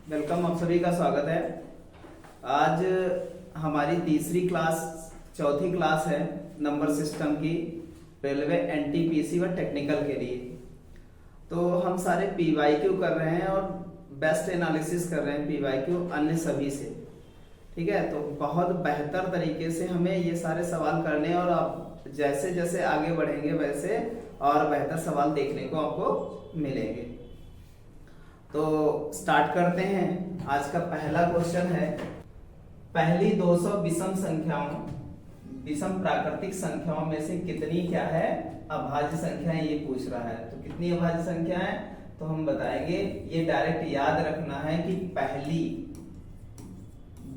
Welcome, आप सभी का स्वागत है। आज हमारी तीसरी क्लास, चौथी क्लास है नंबर सिस्टम की, रेलवे एनटीपीसी व टेक्निकल के लिए। तो हम सारे पीवाईक्यू कर रहे हैं और बेस्ट एनालिसिस कर रहे हैं पीवाईक्यू अन्य सभी से। ठीक है, तो बहुत बेहतर तरीके से हमें ये सारे सवाल करने हैं और आप जैसे जैसे आगे बढ़ेंगे वैसे और बेहतर सवाल देखने को आपको मिलेंगे। तो स्टार्ट करते हैं। आज का पहला क्वेश्चन है, पहली 200 विषम प्राकृतिक संख्याओं में से कितनी क्या है अभाज्य संख्या है, ये पूछ रहा है। तो कितनी अभाज्य संख्या है, तो हम बताएंगे। ये डायरेक्ट याद रखना है कि पहली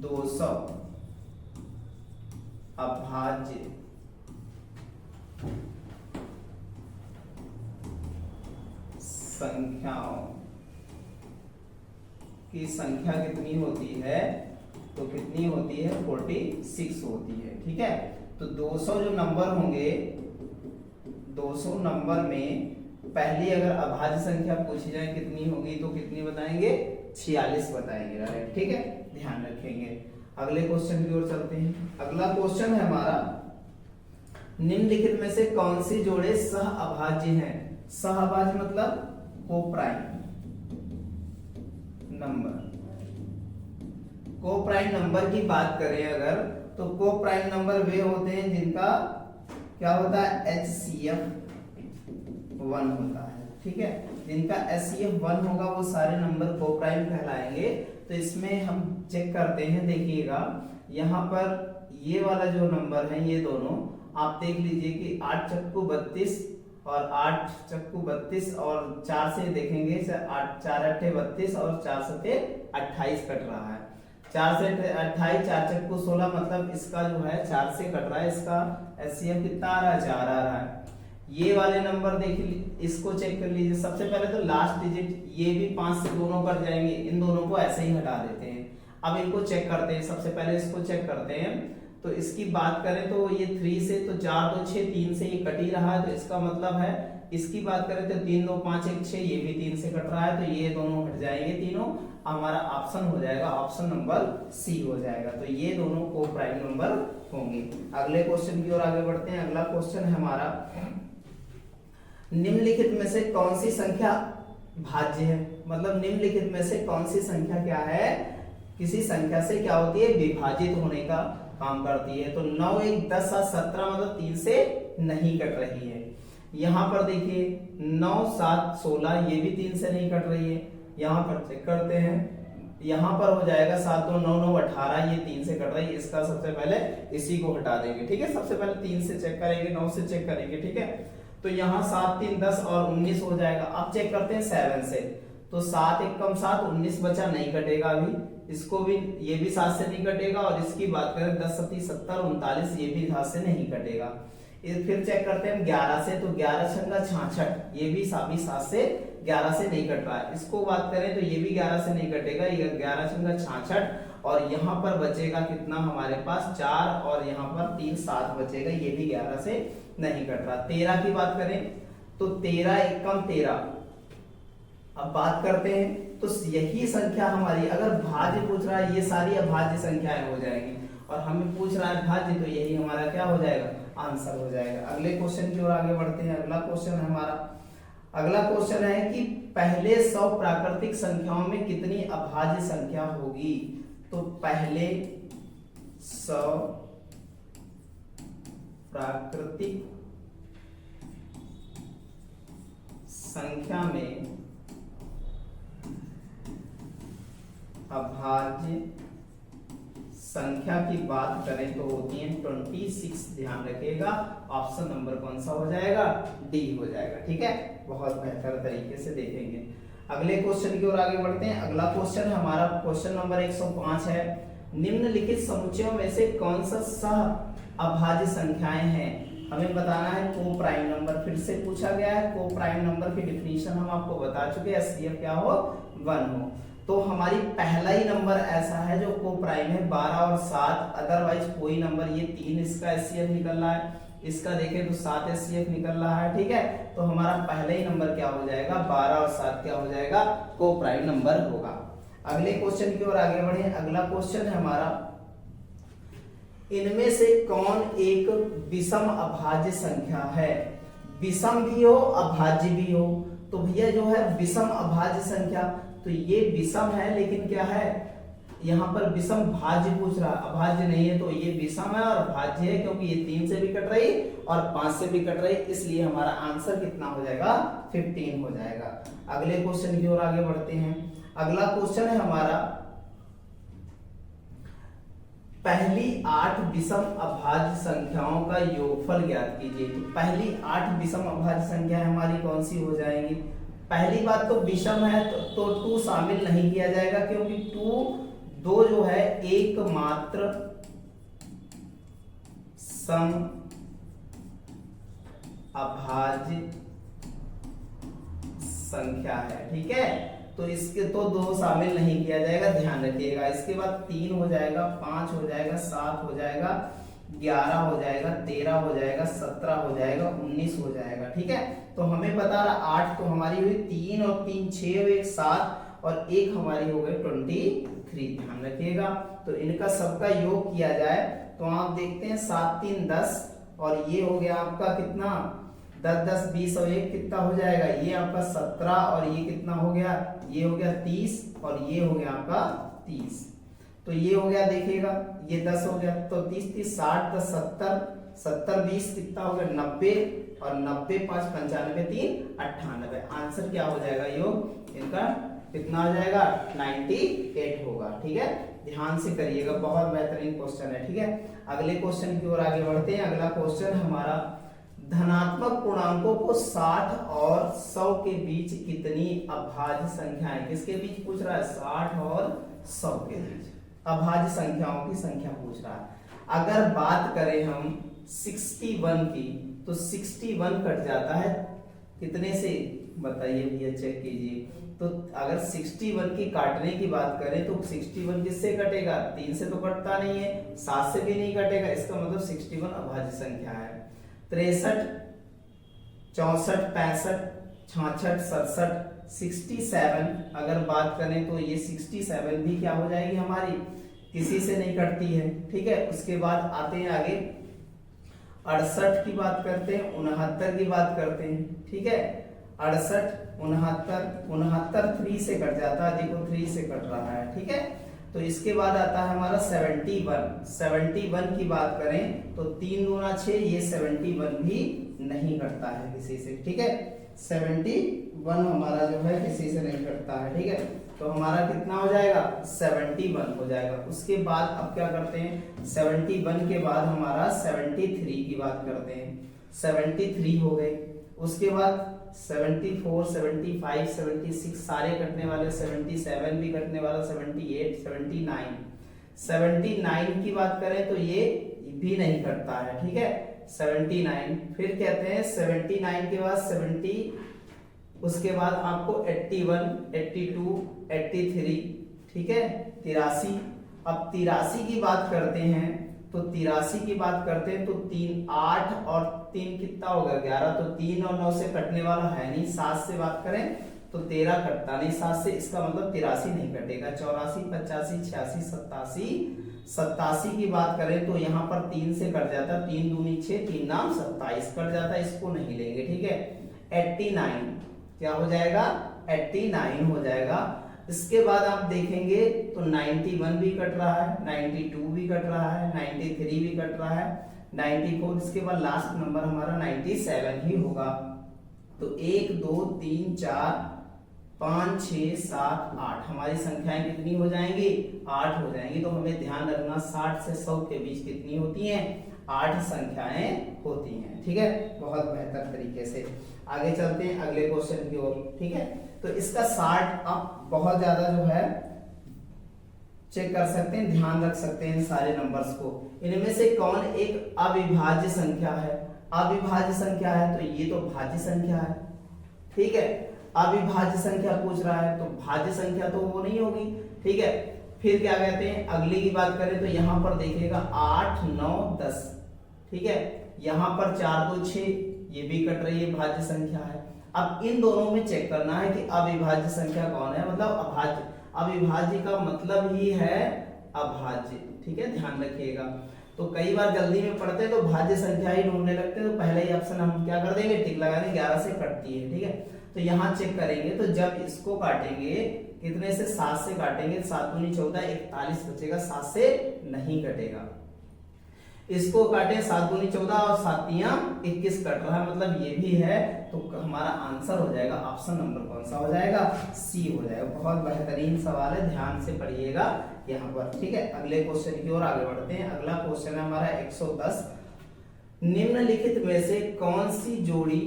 200 अभाज्य संख्याओं की संख्या कितनी होती है, तो कितनी होती है 46 होती है। ठीक है, तो 200 जो नंबर होंगे, 200 नंबर में पहली अगर अभाज्य संख्या पूछी जाए कितनी होगी, तो कितनी बताएंगे 46 बताएंगे। राइट, ठीक है, ध्यान रखेंगे। अगले क्वेश्चन की ओर चलते हैं। अगला क्वेश्चन है हमारा, निम्नलिखित में से कौन सी जोड़े सह अभाज्य हैं। सह अभाज्य मतलब को प्राइम नंबर। को प्राइम नंबर की बात करें अगर, तो को प्राइम नंबर वे होते हैं जिनका क्या होता है HCF 1 होता है। ठीक है, जिनका HCF 1 होगा वो सारे नंबर को प्राइम कहलाएंगे। तो इसमें हम चेक करते हैं, देखिएगा यहाँ पर ये वाला जो नंबर है, ये दोनों आप देख लीजिए कि 8 चक्कू 32 और 8 चक्कू 32 और 4 से देखेंगे 8 4 8 32 और 4 7 28 कट रहा है। 4 से 28, 4 चक्कू 16, मतलब इसका जो है 4 से कट रहा है। इसका HCF कितना आ रहा है 4 आ रहा है। ये वाले नंबर देख, इसको चेक कर लीजिए। सबसे पहले तो लास्ट डिजिट ये भी 5 से दोनों कट जाएंगे, इन दोनों को ऐसे ही हटा देते हैं। अब इनको चेक करते हैं। सबसे पहले इसको चेक करते हैं। तो इसकी बात करें तो ये 3 से, तो 4 2 6 3 से ये कट ही रहा है, तो इसका मतलब है। इसकी बात करें तो 3 2 5 1 6, ये भी 3 से कट रहा है, तो ये दोनों हट जाएंगे तीनों। हमारा ऑप्शन हो जाएगा, ऑप्शन नंबर सी हो जाएगा। तो ये दोनों को प्राइम नंबर होंगे। अगले क्वेश्चन की ओर आगे बढ़ते हैं। अगला क्वेश्चन है हमारा, निम्नलिखित में से कौन सी संख्या भाज्य है। मतलब निम्नलिखित में से कौन सी संख्या क्या है, किसी संख्या से क्या होती है विभाजित होने का काम करती है। तो 9 1 10 7 17, मतलब 3 से नहीं कट रही है। यहाँ पर देखिए 9 7 16, ये भी 3 से नहीं कट रही है। यहाँ पर चेक करते हैं, यहाँ पर हो जाएगा 7 2 9 9 18, ये 3 से कट रही है। इसका सबसे पहले इसी को हटा देंगे। ठीक है, सबसे पहले 3 से चेक करेंगे, 9 से चेक करेंगे। ठीक है, तो यहाँ 7 3 10 और 19 हो जाएगा। अब चेक करते हैं 7 से, तो 7 1 कम 7, 19 बचा, नहीं कटेगा अभी। इसको भी, ये भी 7 से नहीं कटेगा। और इसकी बात करें 10 7 70 39, ये भी 7 से नहीं कटेगा। फिर चेक करते हैं 11 से, तो 11 छंगा 66, ये भी 7 से 11 से नहीं कट रहा है। इसको बात करें तो ये भी 11 से नहीं कटेगा, ये 11 छंगा 66। और यहाँ पर बचेगा कितना हमारे पास 4, और यहाँ पर 3 7 बचेगा, ये भी 11 से नहीं कट रहा। 13 की बात करें तो 13 1 कम 13। अब बात करते हैं, तो यही संख्या हमारी, अगर भाज्य पूछ रहा है, ये सारी अभाज्य संख्याएं हो जाएंगी। और हमें पूछ रहा है भाज्य, तो यही हमारा क्या हो जाएगा, आंसर हो जाएगा। अगले क्वेश्चन की ओर आगे बढ़ते हैं। अगला क्वेश्चन है हमारा, अगला क्वेश्चन है कि पहले 100 प्राकृतिक संख्याओं में कितनी अभाज्य संख्या होगी। तो पहले 100 प्राकृतिक संख्या में अभाज्य संख्या की बात करें तो होती है 26। ध्यान रखिएगा, ऑप्शन नंबर कौन सा हो जाएगा, डी हो जाएगा। ठीक है, बहुत बेहतर तरीके से देखेंगे। अगले क्वेश्चन की ओर आगे बढ़ते हैं। अगला क्वेश्चन हमारा क्वेश्चन नंबर 105 है, निम्नलिखित समुच्चयों में से कौन सा सह अभाज्य संख्याएं हैं। हमें बताना है को प्राइम नंबर। फिर से पूछा गया है, को प्राइम नंबर की डिफिनीशन हम आपको बता चुके हैं, HCF क्या हो 1 हो। तो हमारी पहला ही नंबर ऐसा है जो को प्राइम है, 12 और 7, अदरवाइज कोई नंबर, ये 3 इसका HCF निकल रहा है, इसका देखें तो 7 HCF निकल रहा है। ठीक है, तो हमारा पहला ही नंबर क्या हो जाएगा, 12 और 7 क्या हो जाएगा, को प्राइम नंबर होगा। अगले क्वेश्चन की ओर आगे बढ़े। अगला क्वेश्चन है हमारा, इनमें से कौन एक विषम अभाज्य संख्या है? विषम भी हो अभाज्य भी हो। तो भैया जो है विषम अभाज्य संख्या, तो ये विषम है लेकिन क्या है, यहाँ पर विषम भाज्य पूछ रहा, अभाज्य नहीं है। तो ये विषम है और भाज्य है क्योंकि ये 3 से भी कट रही और 5 से भी कट रही, इसलिए हमारा आंसर कितना हो जाएगा, 15 हो जाएगा। अगले क्वेश्चन की ओर आगे बढ़ते हैं। अगला क्वेश्चन है हमारा, पहली 8 विषम अभाज्य संख्याओं का योगफल ज्ञात कीजिए। तो पहली 8 विषम अभाज्य संख्या हमारी कौन सी हो जाएंगी? पहली बात तो विषम है तो 2 शामिल नहीं किया जाएगा क्योंकि 2 जो है एकमात्र सम अभाज्य संख्या है, ठीक है। तो इसके तो 2 शामिल नहीं किया जाएगा, ध्यान रखिएगा। इसके बाद 3 हो जाएगा, 5 हो जाएगा, 7 हो जाएगा, 11 हो जाएगा, 13 हो जाएगा, 17 हो जाएगा, 19 हो जाएगा, ठीक है। तो हमें बता रहा 8 तो हमारी हुई, 3 और 3 6 हुए, 7 और 1 हमारी हो गई 23, ध्यान रखिएगा। तो इनका सबका योग किया जाए तो आप देखते हैं 7 3 10 और ये हो गया आपका कितना, 10 10 20 और 1 कितना हो जाएगा, ये आपका 17 और ये कितना हो गया, ये हो गया 30 और ये हो गया आपका 30। तो ये हो गया, देखिएगा ये 10 हो गया, तो 30 30 60 10 70 70 20 कितना हो गया 90 और 90 5 95 3 98। आंसर क्या हो जाएगा, योग इनका कितना हो जाएगा, 98 होगा, ठीक है। ध्यान से करिएगा, बहुत बेहतरीन क्वेश्चन है, ठीक है। अगले क्वेश्चन की ओर आगे बढ़ते हैं। अगला क्वेश्चन हमारा, धनात्मक पूर्णांकों को 60 और 100 के बीच कितनी अभाज्य संख्याएं, किसके बीच पूछ रहा है, 60 और 100 के बीच अभाज्य संख्याओं की संख्या पूछ रहा है। अगर बात करें हम 61 की, तो 61 कट जाता है कितने से, बताइए भैया, चेक कीजिए। तो अगर 61 की काटने की बात करें तो 61 किससे कटेगा, 3 से तो कटता नहीं है, 7 से भी नहीं कटेगा, इसका मतलब 61 अभाज्य संख्या है। 63 64 65 66 67 67 अगर बात करें तो ये 67 भी क्या हो जाएगी हमारी, किसी से नहीं कटती है, ठीक है। उसके बाद आते हैं आगे 68 की बात करते हैं, 69 की बात करते हैं, ठीक है। 68 69 3 से कट जाता है, देखो 3 से कट रहा है, ठीक है। तो इसके बाद आता है हमारा 71 की बात करें तो 3 दूना 6, ये 71 भी नहीं कटता है किसी से, ठीक है। 71 हमारा जो है किसी से नहीं कटता है, ठीक है। तो हमारा कितना हो जाएगा, 71 हो जाएगा। उसके बाद अब क्या करते हैं, 71 के बाद हमारा 73 की बात करते हैं, 73 हो गए। उसके बाद 74 75 76 सारे कटने वाले, 77 भी कटने वाला, 78 79 की बात करें तो ये भी नहीं कटता है, ठीक है। 79 फिर कहते हैं 79 के बाद 70, उसके बाद आपको 81 82 83, ठीक है, 83। अब 83 की बात करते हैं तो 83 की बात करते हैं तो 3 8 और 3 कितना होगा 11, तो 3 और 9 से कटने वाला है नहीं। 7 से बात करें तो 13 कटता नहीं 7 से, इसका मतलब 83 नहीं कटेगा। 84 85 86 87 की बात करें तो यहाँ पर 3 से कट जाता, 3 दूनी 6 3 नाम 27 कट जाता, इसको नहीं लेंगे, ठीक है। 89 क्या हो जाएगा, 89 हो जाएगा। इसके बाद आप देखेंगे तो 91 भी कट रहा है, 92 भी कट रहा है, 93 भी कट रहा है, 94, इसके बाद लास्ट नंबर हमारा 97 ही होगा। तो 1 2 3 4 5 6 7 8 हमारी संख्याएं कितनी हो जाएंगी, 8 हो जाएंगी। तो हमें ध्यान रखना 60 से 100 के बीच कितनी होती हैं, 8 संख्याएं होती हैं, ठीक है। बहुत बेहतर तरीके से आगे चलते हैं अगले क्वेश्चन की ओर, ठीक है। तो इसका 60 आप बहुत ज्यादा जो है चेक कर सकते हैं, ध्यान रख सकते हैं इन सारे नंबर्स को। इनमें से कौन एक अविभाज्य संख्या है, अविभाज्य संख्या है तो ये तो भाज्य संख्या है, ठीक है। अविभाज्य संख्या पूछ रहा है तो भाज्य संख्या तो वो नहीं होगी, ठीक है। फिर क्या कहते हैं, अगली की बात करें तो यहाँ पर देखिएगा 8 9 10, ठीक है। यहाँ पर 4 2 6, ये भी कट रही है, भाज्य संख्या है। अब इन दोनों में चेक करना है कि अविभाज्य संख्या कौन है, मतलब अविभाज्य का मतलब ही है अभाज्य, ठीक है, ध्यान रखिएगा। तो कई बार जल्दी में पढ़ते हैं तो भाज्य संख्या ही ढूंढने लगते हैं, तो पहले ही ऑप्शन हम क्या कर देंगे, टिक लगा देंगे, 11 से कटती है, ठीक है। तो यहाँ चेक करेंगे, तो जब इसको काटेंगे कितने से, 7 से काटेंगे, 7 दूनी 14, 41 बचेगा, 7 से नहीं कटेगा। इसको काटे 7 दूनी 14 और 7 तियां 21 कट रहा है, मतलब ये भी है, तो हमारा आंसर हो जाएगा ऑप्शन नंबर कौन सा हो जाएगा, सी हो जाएगा। बहुत बेहतरीन सवाल है, ध्यान से पढ़िएगा यहाँ पर, ठीक है। अगले क्वेश्चन की ओर आगे बढ़ते हैं। अगला क्वेश्चन है हमारा 110, निम्नलिखित में से कौन सी जोड़ी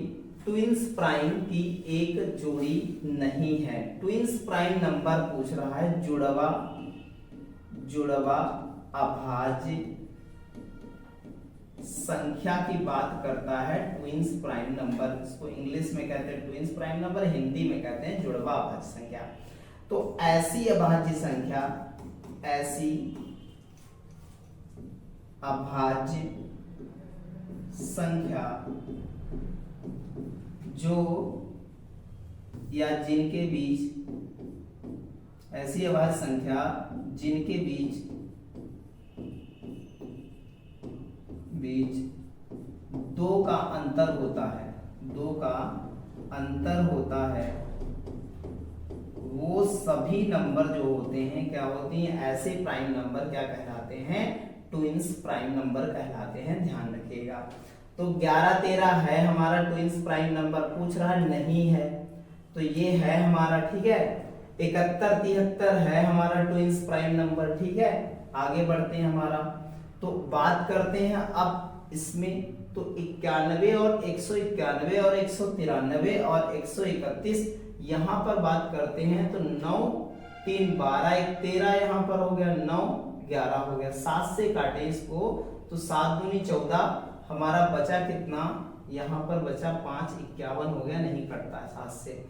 ट्विंस प्राइम की एक जोड़ी नहीं है। ट्विंस प्राइम नंबर पूछ रहा है, जुड़वा अभाज्य संख्या की बात करता है। ट्विंस प्राइम नंबर, इसको इंग्लिश में कहते हैं ट्विंस प्राइम नंबर, हिंदी में कहते हैं जुड़वा अभाज्य संख्या। तो ऐसी अभाज्य संख्या, ऐसी अभाज्य संख्या जो या जिनके बीच, ऐसी अभाज्य संख्या जिनके बीच दो का अंतर होता है, दो का अंतर होता है, वो सभी नंबर जो होते हैं क्या होती हैं, ऐसे प्राइम नंबर क्या कहलाते हैं, ट्विंस प्राइम नंबर कहलाते हैं, ध्यान रखिएगा। तो 11 13 है हमारा ट्विंस प्राइम नंबर, पूछ रहा है नहीं है, तो ये है हमारा, ठीक है। 71 73 है हमारा ट्विंस प्राइम नंबर, ठीक है। आगे बढ़ते हैं हमारा, तो बात करते हैं अब इसमें, तो 91 और 191 और 193 और 131 यहाँ पर बात करते हैं, तो 9 3 12 1 13 यहाँ पर हो गया, 9 11 हो गया, 7 से काटे इसको, तो 7 दूनी 14, हमारा बचा कितना, यहाँ पर बचा 5 51 हो गया, नहीं कटता है 7 से।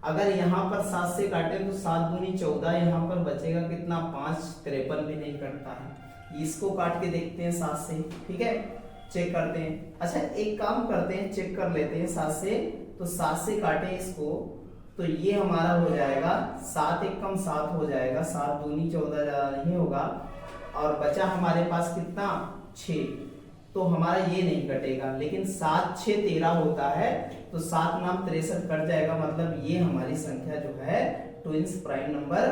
अगर यहाँ पर 7 से काटे तो 7 दूनी 14, यहाँ पर बचेगा कितना, 5 53 भी नहीं कटता है। इसको काट के देखते हैं 7 से, ठीक है, चेक करते हैं। अच्छा एक काम करते हैं, चेक कर लेते हैं 7 से, तो 7 से काटे इसको, तो ये हमारा हो जाएगा 7 1 कम 7 हो जाएगा, 7 दूनी 14 ज्यादा नहीं होगा, और बचा हमारे पास कितना 6, तो हमारा ये नहीं कटेगा, लेकिन 7 6 13 होता है, तो 7 नाम 63 कट जाएगा, मतलब ये हमारी संख्या जो है ट्विंस प्राइम नंबर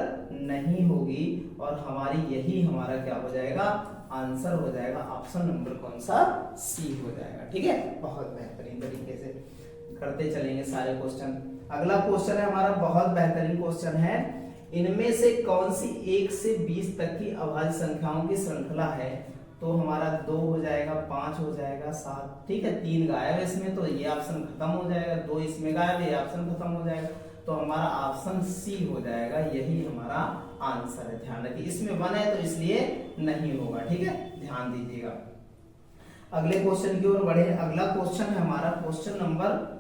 नहीं होगी, और हमारी यही हमारा क्या हो जाएगा, आंसर हो जाएगा, ऑप्शन नंबर कौन सा, सी हो जाएगा, ठीक है। बहुत बेहतरीन तरीके से करते चलेंगे सारे क्वेश्चन। अगला क्वेश्चन है हमारा, बहुत बेहतरीन क्वेश्चन है, इनमें से कौन सी 1 से 20 तक की अभाज्य संख्याओं की श्रृंखला है। तो हमारा 2 हो जाएगा, 5 हो जाएगा, 7, ठीक है, 3 गायब है इसमें, तो ये ऑप्शन खत्म हो जाएगा, 2 इसमें गायब है, ये ऑप्शन खत्म हो जाएगा, तो हमारा ऑप्शन सी हो जाएगा, यही हमारा आंसर है। ध्यान रखिए, इसमें 1 है तो इसलिए नहीं होगा, ठीक है, ध्यान दीजिएगा। अगले क्वेश्चन की ओर बढ़े। अगला क्वेश्चन है हमारा क्वेश्चन नंबर,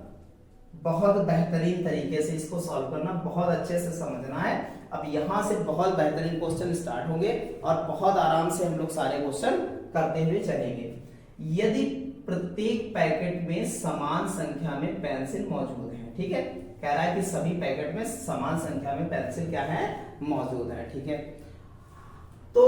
बहुत बेहतरीन तरीके से इसको सॉल्व करना, बहुत अच्छे से समझना है। अब यहाँ से बहुत बेहतरीन क्वेश्चन स्टार्ट होंगे और बहुत आराम से हम लोग सारे क्वेश्चन करते हुए चलेंगे। यदि प्रत्येक पैकेट में समान संख्या में पेंसिल मौजूद है, ठीक है, कह रहा है कि सभी पैकेट में समान संख्या में पेंसिल क्या है, मौजूद है, ठीक है। तो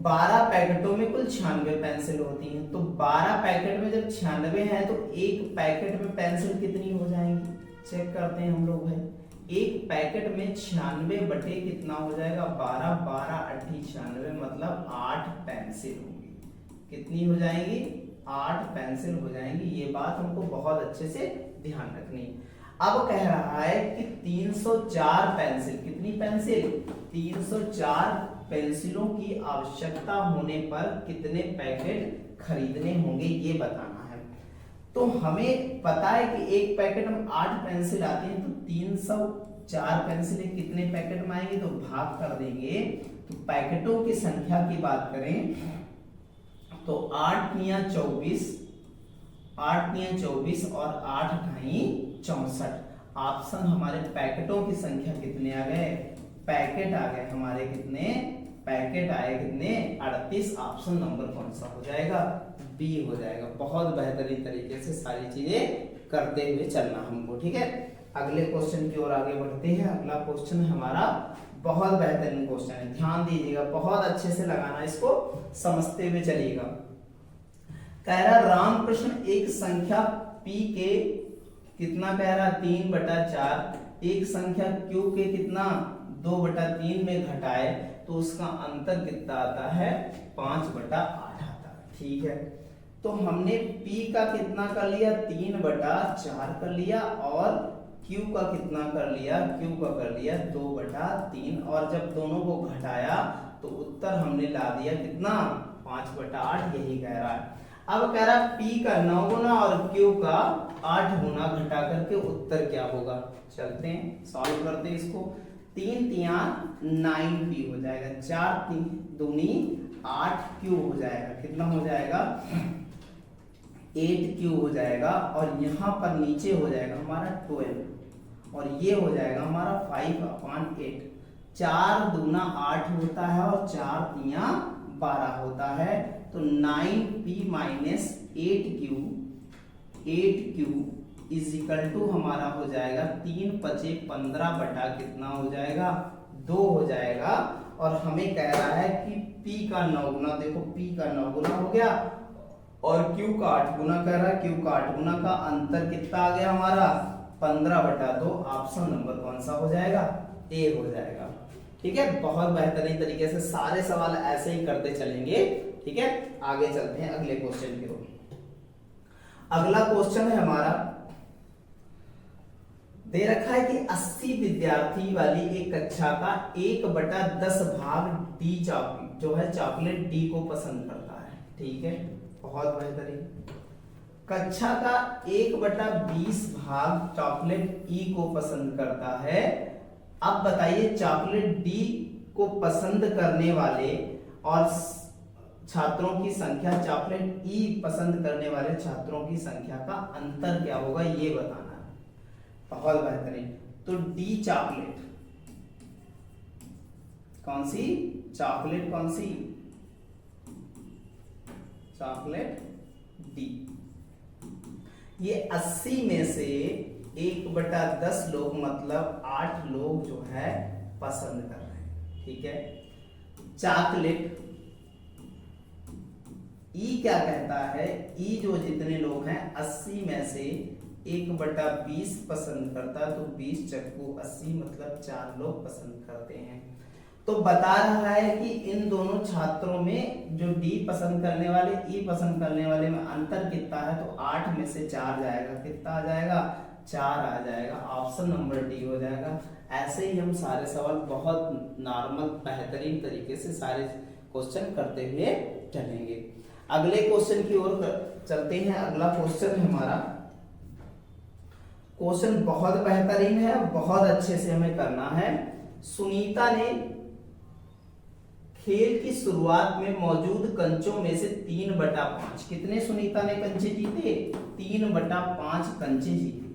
12 पैकेटों में कुल 96 पेंसिल होती हैं, तो 12 पैकेट में जब 96 है तो एक पैकेट में पेंसिल कितनी हो जाएंगी, चेक करते हैं हम लोग भाई। एक पैकेट में 96 बटे कितना हो जाएगा, 12 12 8 96, मतलब 8 पेंसिल होंगी। कितनी हो जाएंगी, 8 पेंसिल हो जाएंगी। ये बात हमको बहुत अच्छे से ध्यान रखनी है। अब कह रहा है कि 304 पेंसिल, कितनी पेंसिल, 304 पेंसिलों की आवश्यकता होने पर कितने पैकेट खरीदने होंगे, ये बताना है। तो हमें पता है कि एक पैकेट में 8 पेंसिल आती हैं, तो 304 पेंसिलें कितने पैकेट में आएंगी, तो भाग कर देंगे। तो पैकेटों की संख्या की बात करें तो 8 तियां 24, 8 तियां 24 और 8 ढाई 64। ऑप्शन हमारे पैकेटों की संख्या कितने आ गए, पैकेट आ गए हमारे, कितने पैकेट आए, कितने 38। ऑप्शन नंबर कौन सा हो जाएगा, बी हो जाएगा। बहुत बेहतरीन तरीके से सारी चीजें करते हुए चलना हमको, ठीक है। अगले क्वेश्चन की ओर आगे बढ़ते हैं। अगला क्वेश्चन है हमारा बहुत बेहतरीन क्वेश्चन है, ध्यान दीजिएगा, बहुत अच्छे से लगाना, इसको समझते हुए चलिएगा। कह रहा रामकृष्ण एक संख्या p के कितना कह रहा 3/4 एक संख्या q के कितना 2/3 में घटाए तो उसका अंतर कितना आता है 5/8 आता है। ठीक है, तो हमने p का कितना कर लिया 3/4 कर लिया और q का कितना कर लिया, q का कर लिया 2/3 और जब दोनों को घटाया तो उत्तर हमने ला दिया कितना 5/8, यही कह रहा है। अब कह रहा p का 9 गुना और q का 8 गुना घटा करके उत्तर क्या होगा। चलते हैं सॉल्व करते हैं इसको। 3 तिया 9p हो जाएगा, 4 3 दूनी 8q हो जाएगा, कितना हो जाएगा 8q हो जाएगा और यहाँ पर नीचे हो जाएगा हमारा 12 और ये हो जाएगा हमारा 5/8। 4 दूना 8 होता है और 4 तिया 12 होता है, तो 9p minus 8q is equal to हमारा हो जाएगा 3×5=15 बटा कितना हो जाएगा 2 हो जाएगा। और हमें कह रहा है कि p का 9 गुना, देखो p का 9 गुना हो गया और q का 8 गुना कह रहा है, q का 8 गुना का अंतर कितना आ गया हमारा 15/2। ऑप्शन नंबर कौन सा हो जाएगा, ए हो जाएगा। ठीक है, बहुत बेहतरीन तरीके से सारे सवाल ऐसे ही करते चलेंगे। ठीक है, आगे चलते हैं अगले क्वेश्चन की ओर। अगला क्वेश्चन है हमारा, दे रखा है कि 80 विद्यार्थी वाली एक कक्षा का 1/10 भाग डी चॉकलेट जो है चॉकलेट डी को पसंद करता है। ठीक है, बहुत बेहतरीन। कक्षा का 1/20 भाग चॉकलेट ई को पसंद करता है। अब बताइए चॉकलेट डी को पसंद करने वाले और छात्रों की संख्या, चॉकलेट ई पसंद करने वाले छात्रों की संख्या का अंतर क्या होगा ये बताना है। बहुत बेहतरीन। तो डी चॉकलेट कौन सी, चॉकलेट कौन सी, चॉकलेट डी। ये 80 में से 1/10 लोग मतलब 8 लोग जो है पसंद कर रहे हैं। ठीक है, चॉकलेट ई क्या कहता है, ई जो जितने लोग हैं 80 में से 1/20 पसंद करता है, तो 20 चक्कू 80 मतलब 4 लोग पसंद करते हैं। तो बता रहा है कि इन दोनों छात्रों में जो डी पसंद करने वाले ई पसंद करने वाले में अंतर कितना है, तो 8 में से 4 जाएगा, कितना आ जाएगा 4 आ जाएगा। ऑप्शन नंबर डी हो जाएगा। ऐसे ही हम सारे सवाल बहुत नॉर्मल बेहतरीन तरीके से सारे क्वेश्चन करते हुए चलेंगे। अगले क्वेश्चन की ओर चलते हैं। अगला क्वेश्चन हमारा, क्वेश्चन बहुत बेहतरीन है, बहुत अच्छे से हमें करना है। सुनीता ने खेल की शुरुआत में मौजूद कंचों में से 3/5, कितने सुनीता ने कंचे जीते 3/5 कंचे जीते।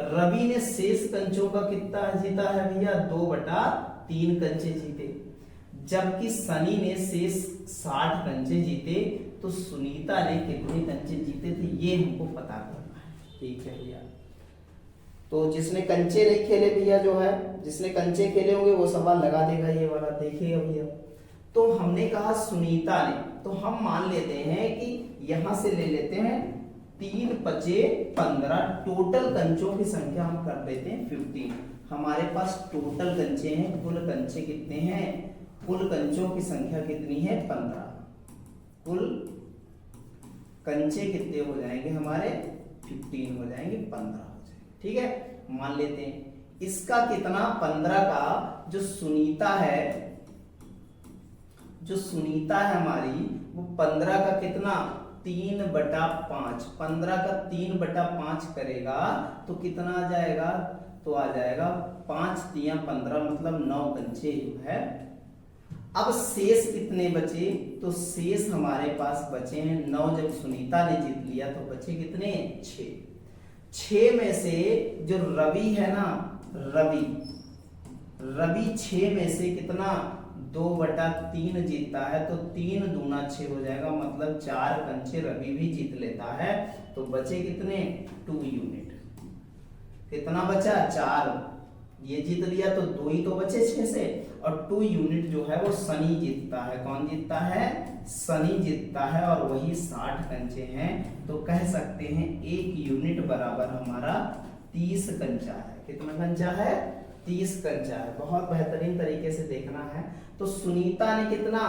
रवि ने शेष कंचों का कितना जीता है भैया 2/3 कंचे जीते। जबकि सनी ने शेष 60 कंचे जीते, तो सुनीता ने कितने कंचे जीते थे ये हमको पता करना है। ठीक है भैया, तो जिसने कंचे नहीं खेले भैया जो है, जिसने कंचे खेले होंगे वो सवाल लगा देगा ये वाला, देखिएगा भैया। तो हमने कहा सुनीता ने, तो हम मान लेते हैं कि यहां से ले लेते हैं 3×5=15, टोटल कंचों की संख्या हम कर देते हैं 15। हमारे पास टोटल कंचे हैं, कुल कंचे कितने हैं, कुल कंचों की संख्या कितनी है 15। कुल कंचे कितने हो जाएंगे हमारे 15 हो जाएंगे, 15 हो जाएंगे। ठीक है, मान लेते हैं इसका कितना 15 का जो सुनीता है, जो सुनीता है हमारी वो 15 का कितना 3/5, 15 का 3/5 करेगा तो कितना आ जाएगा, तो आ जाएगा 5 तिया 15 मतलब 9 कंचे जो है। अब शेष कितने बचे, तो शेष हमारे पास बचे हैं 9, जब सुनीता ने जीत लिया तो बचे कितने 6। 6 में से जो रवि है ना, रवि 6 में से कितना 2/3 जीतता है, तो 3 दूना 6 हो जाएगा, मतलब 4 कंचे रवि भी जीत लेता है। तो बचे कितने 2 यूनिट, कितना बचा 4, ये जीत लिया तो 2 ही तो बचे 6 से, और 2 यूनिट जो है वो सनी जीतता है। कौन जीतता है? सनी जीतता है, और वही 60 कंचे हैं। तो कह सकते हैं 1 यूनिट बराबर हमारा 30 कंचा है। कितना कंचा है? 30 कंचा है। बहुत बेहतरीन तरीके से देखना है। तो सुनीता ने कितना,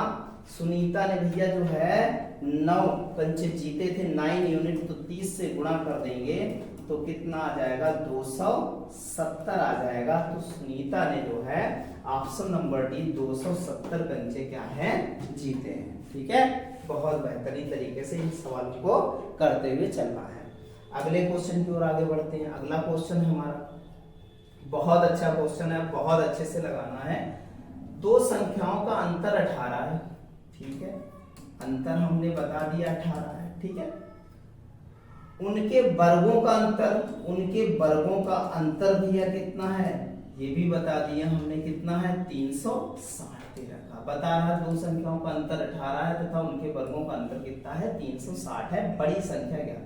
सुनीता ने भैया जो है 9 कंचे जीते थे, 9 यूनिट, तो 30 से गुणा कर देंगे तो कितना आ जाएगा? 270 आ जाएगा। तो सुनीता ने जो है ऑप्शन नंबर डी 270 कंचे क्या है? जीते हैं। ठीक है, बहुत बेहतरीन तरीके से इन सवाल को करते हुए चलना है। अगले क्वेश्चन की ओर आगे बढ़ते हैं। अगला क्वेश्चन है हमारा, बहुत अच्छा क्वेश्चन है, बहुत अच्छे से लगाना है। 2 संख्याओं का अंतर 18 है। ठीक है, अंतर हमने बता दिया 18 है। ठीक है, उनके वर्गों का अंतर, उनके वर्गों का अंतर भैया कितना है? ये भी बता दिया हमने, कितना है? 360 दे रखा। बता रहा 2 संख्याओं का अंतर 18 है तथा उनके वर्गों का अंतर कितना है? 360 है। बड़ी संख्या क्या?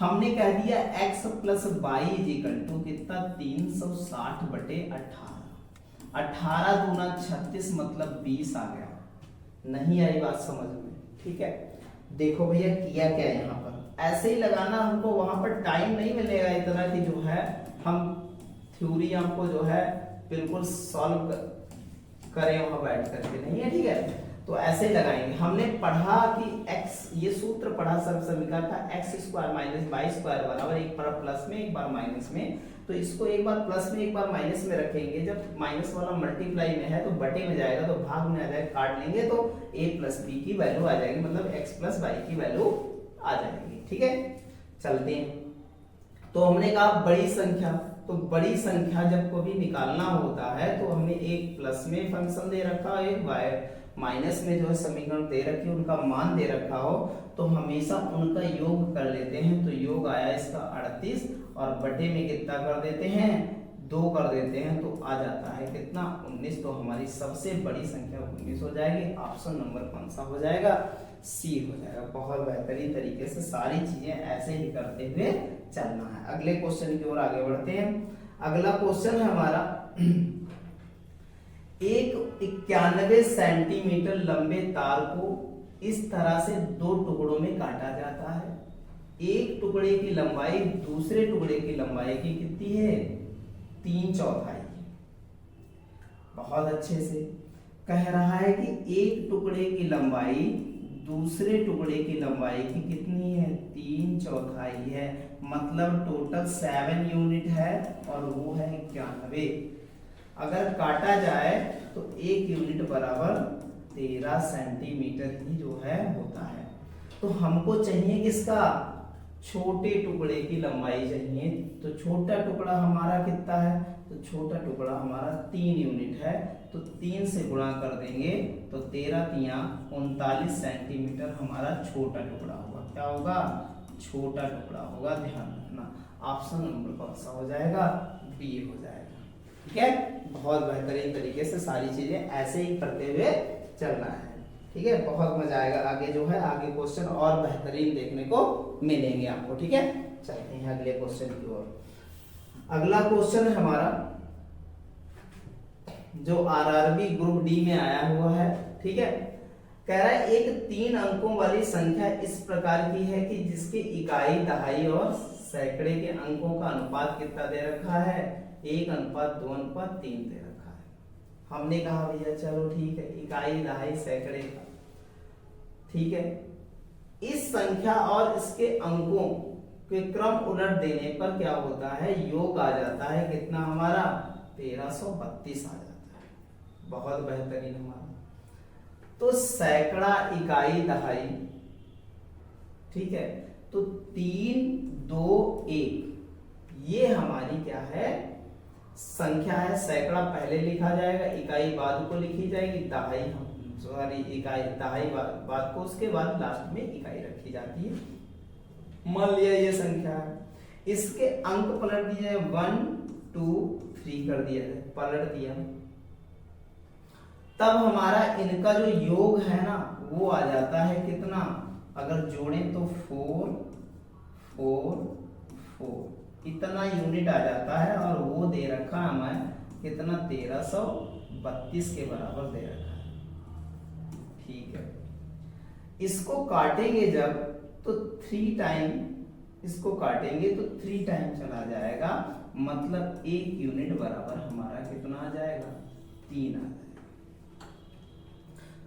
हमने कह दिया x plus y is equal to कितना? 360 बटे 18। 18 दूना 36 मतलब 20 आ गया। नहीं आई बात समझ में? ठीक है, देखो भैया किया क्या यहाँ पर, ऐसे ही लगाना हमको, वहां पर टाइम नहीं मिलेगा इतना कि जो है हम थ्योरी हमको जो है बिल्कुल सॉल्व करें वहां बैठ करके, नहीं है। ठीक है, तो ऐसे ही लगाएंगे। हमने पढ़ा कि x, ये सूत्र पढ़ा सब समीकरण था, x square minus y square बराबर एक बार प्लस में एक बार माइनस में। तो इसको एक बार प्लस में एक बार माइनस में रखेंगे। जब माइनस वाला मल्टीप्लाई में है तो बटे में जाएगा, तो भाग में आ जाएगा, काट लेंगे तो a प्लस बी की वैल्यू आ जाएगी, मतलब x प्लस वाई की वैल्यू आ जाएगी। ठीक है, चलते हैं। तो हमने कहा बड़ी संख्या, तो बड़ी संख्या जब कभी निकालना होता है तो हमें एक प्लस में फंक्शन दे रखा है, एक वाई माइनस में जो है समीकरण दे रखी है, उनका मान दे रखा हो, तो हमेशा उनका योग कर लेते हैं। तो योग आया इसका 38 और बटे में कितना कर देते हैं? 2 कर देते हैं, तो आ जाता है कितना? 19। तो हमारी सबसे बड़ी संख्या 19 हो जाएगी। ऑप्शन नंबर कौन सा हो जाएगा? सी हो जाएगा। बहुत बेहतरीन तरीके से सारी चीजें ऐसे ही करते हुए चलना है। अगले क्वेश्चन की ओर आगे बढ़ते हैं। अगला क्वेश्चन है हमारा, एक 91 सेंटीमीटर लंबे तार को इस तरह से 2 टुकड़ों में काटा जाता है। एक टुकड़े की लंबाई दूसरे टुकड़े की लंबाई की कितनी है? 3/4। बहुत अच्छे से कह रहा है कि एक टुकड़े की लंबाई दूसरे टुकड़े की लंबाई की कितनी है? 3/4 है, मतलब टोटल 7 यूनिट है और वो है 91। अगर काटा जाए तो 1 यूनिट बराबर 13 सेंटीमीटर ही जो है होता है। तो हमको चाहिए किसका? छोटे टुकड़े की लंबाई चाहिए। तो छोटा टुकड़ा हमारा कितना है? तो छोटा टुकड़ा हमारा 3 यूनिट है, तो 3 से गुणा कर देंगे तो 13 तिया 39 सेंटीमीटर हमारा छोटा टुकड़ा होगा। क्या होगा? छोटा टुकड़ा होगा। ध्यान रखना, ऑप्शन नंबर कौन सा हो जाएगा? बी हो जाएगा। ठीक है, बहुत बेहतरीन तरीके से सारी चीजें ऐसे ही करते हुए चलना है। ठीक है, बहुत मजा आएगा। आगे जो है आगे क्वेश्चन और बेहतरीन देखने को मिलेंगे आपको। ठीक है, चलते हैं अगले क्वेश्चन की ओर। अगला क्वेश्चन है हमारा जो आरआरबी ग्रुप डी में आया हुआ है। ठीक है, कह रहा है एक 3 अंकों वाली संख्या इस प्रकार की है कि जिसकी इकाई, दहाई और सैकड़े के अंकों का अनुपात कितना दे रखा है? 1:2:3 दे रखा है। हमने कहा भैया चलो ठीक है, इकाई, दहाई, सैकड़े का। ठीक है, इस संख्या और इसके अंकों के क्रम उलट देने पर क्या होता है? योग आ जाता है कितना हमारा? 1332 आ जाता है। बहुत बेहतरीन हमारा। तो सैकड़ा, इकाई, दहाई, ठीक है, तो 3, 2, 1 ये हमारी क्या है? संख्या है। सैकड़ा पहले लिखा जाएगा, इकाई बाद को लिखी जाएगी, दहाई हम इकाई, दहाई बाद को, उसके बाद लास्ट में इकाई रखी जाती है। मान लिया ये संख्या है, इसके अंक पलट दिए जाए, 1, 2, 3 कर दिया जाए, पलट दिया, तब हमारा इनका जो योग है ना वो आ जाता है कितना? अगर जोड़ें तो 4, 4, 4 इतना यूनिट आ जाता है, और वो दे रखा है हमें कितना 1332 के बराबर दे रखा है। ठीक है, इसको काटेंगे जब तो 3 टाइम, इसको काटेंगे तो 3 टाइम चला जाएगा, मतलब 1 यूनिट बराबर हमारा कितना आ जाएगा 3 आ जाएगा।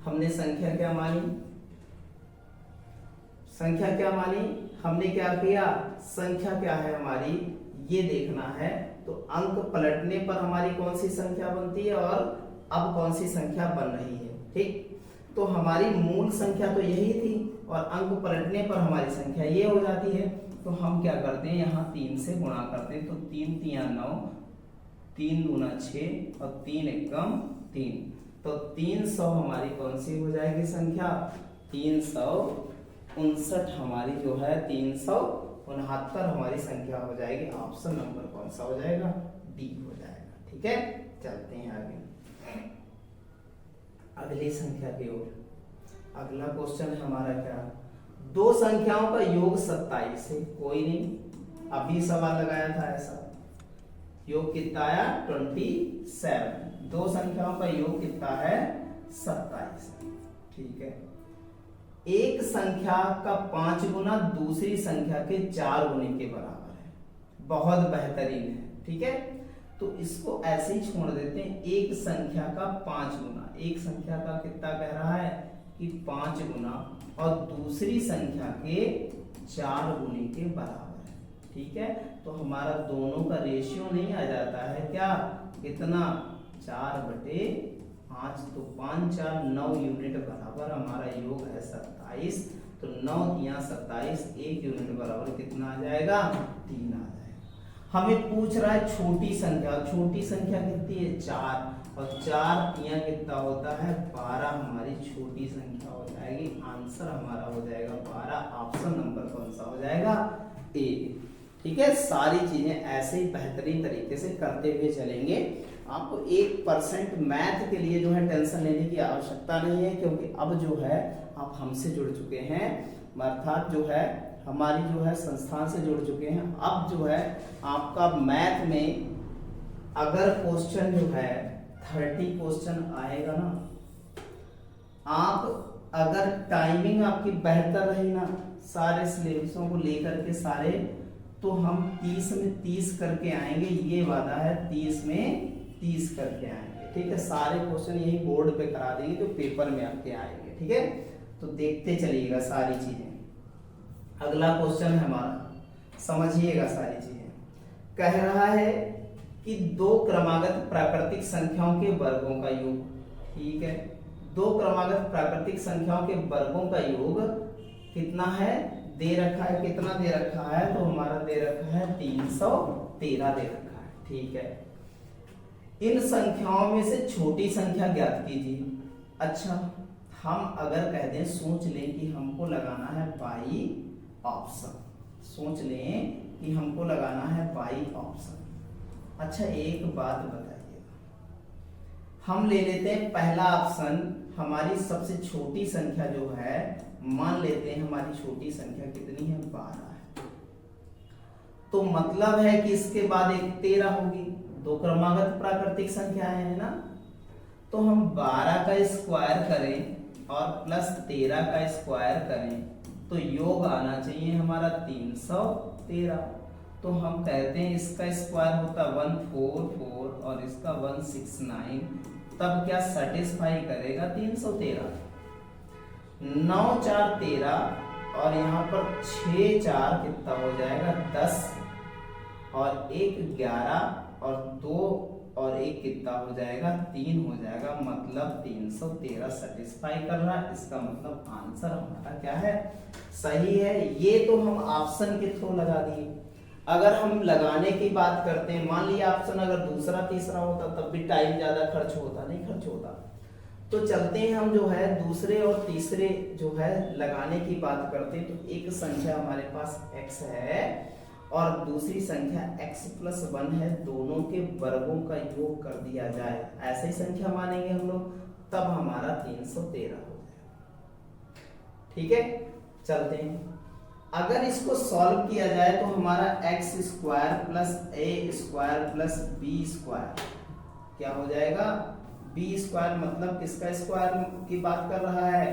हमने संख्या क्या मानी, संख्या क्या मानी, हमने क्या किया, संख्या क्या है हमारी ये देखना है, तो अंक पलटने पर हमारी कौन सी संख्या बनती है और अब कौन सी संख्या बन रही है। ठीक, तो हमारी मूल संख्या तो यही थी और अंक पलटने पर हमारी संख्या ये हो जाती है। तो हम क्या करते हैं, यहाँ 3 से गुणा करते हैं, तो 3 तिया 9, 3 दूना 6 और 3 एकम 3, तो 300 हमारी कौन सी हो जाएगी संख्या, 359 हमारी जो है 369 हमारी संख्या हो जाएगी। ऑप्शन नंबर कौन सा हो जाएगा, डी हो जाएगा। ठीक है, चलते हैं आगे अगली संख्या की ओर। अगला क्वेश्चन है हमारा क्या, दो संख्याओं का योग 27 है। कोई नहीं, अभी सवाल लगाया था ऐसा, योग कितना आया 27, दो संख्याओं का योग कितना है 27। ठीक है, एक संख्या का 5 गुना दूसरी संख्या के 4 गुने के बराबर है, बहुत बेहतरीन है। ठीक है, तो इसको ऐसे ही छोड़ देते हैं, एक संख्या का 5 गुना, एक संख्या का कितना कह रहा है कि 5 गुना और दूसरी संख्या के 4 गुने के बराबर है। ठीक है, तो हमारा दोनों का रेशियो नहीं आ जाता है क्या, कितना 4/5, तो 5 4 9 यूनिट बराबर हमारा योग है 27, तो 9 तिया 27, 1 यूनिट बराबर कितना आ जाएगा 3 आ जाएगा। हमें पूछ रहा है छोटी संख्या, छोटी संख्या कितनी है 4, और 4 तिया कितना होता है 12 हमारी छोटी संख्या हो जाएगी। आंसर हमारा हो जाएगा 12, ऑप्शन नंबर कौन सा हो जाएगा, ए। ठीक है, सारी चीजें ऐसे ही बेहतरीन तरीके से करते हुए चलेंगे। आपको 1% मैथ के लिए जो है टेंशन लेने की आवश्यकता नहीं है, क्योंकि अब जो है आप हमसे जुड़ चुके हैं, अर्थात जो है हमारी जो है संस्थान से जुड़ चुके हैं। अब जो है आपका मैथ में अगर क्वेश्चन जो है 30 क्वेश्चन आएगा ना, आप अगर टाइमिंग आपकी बेहतर रही ना, सारे सिलेबसों को लेकर के सारे, तो हम 30 में 30 करके आएंगे, ये वादा है, 30 में 30 करके आएंगे। ठीक है, सारे क्वेश्चन यही बोर्ड पे करा देंगे जो पेपर में आपके आएंगे। ठीक है, तो देखते चलिएगा सारी चीजें। अगला क्वेश्चन है हमारा, समझिएगा सारी चीजें। कह रहा है कि दो क्रमागत प्राकृतिक संख्याओं के वर्गों का योग। ठीक है, दो क्रमागत प्राकृतिक संख्याओं के वर्गों का योग कितना है, दे रखा है, कितना दे रखा है, तो हमारा दे रखा है 313 दे रखा है। ठीक है, इन संख्याओं में से छोटी संख्या ज्ञात कीजिए। अच्छा, हम अगर कह दें, सोच लें कि हमको लगाना है बाई ऑप्शन, सोच लें कि हमको लगाना है बाई ऑप्शन। अच्छा, एक बात बताइए, हम ले लेते हैं पहला ऑप्शन, हमारी सबसे छोटी संख्या जो है, मान लेते हैं हमारी छोटी संख्या कितनी है 12 है, तो मतलब है कि इसके बाद एक 13 होगी, दो क्रमागत प्राकृतिक संख्याएं है ना, तो हम 12 का स्क्वायर करें और प्लस 13 का स्क्वायर करें तो योग आना चाहिए हमारा 313। तो हम कहते हैं इसका स्क्वायर होता 144 और इसका 169, तब क्या सेटिस्फाई करेगा 313। 9 4 13 और यहाँ पर 6 4 कितना हो जाएगा 10 और 1 11 और 2 और 1 कितना हो जाएगा 3 हो जाएगा, मतलब 313 सेटिस्फाई कर रहा है। इसका मतलब आंसर हमारा क्या है, सही है। ये तो हम ऑप्शन के थ्रू लगा दिए। अगर हम लगाने की बात करते हैं, मान लिया ऑप्शन अगर दूसरा तीसरा होता तब भी टाइम ज्यादा खर्च होता, नहीं खर्च होता। तो चलते हैं हम जो है दूसरे और तीसरे जो है लगाने की बात करते हैं। तो एक संख्या हमारे पास x है और दूसरी संख्या x + 1 है, दोनों के वर्गों का योग कर दिया जाए, ऐसे ही संख्या मानेंगे हम लोग, तब हमारा 313 हो जाएगा। ठीक है, चलते हैं। अगर इसको सॉल्व किया जाए तो हमारा एक्स स्क्वायर प्लस ए स्क्वायर प्लस बी स्क्वायर क्या हो जाएगा, बी स्क्वायर मतलब किसका स्क्वायर की बात कर रहा है,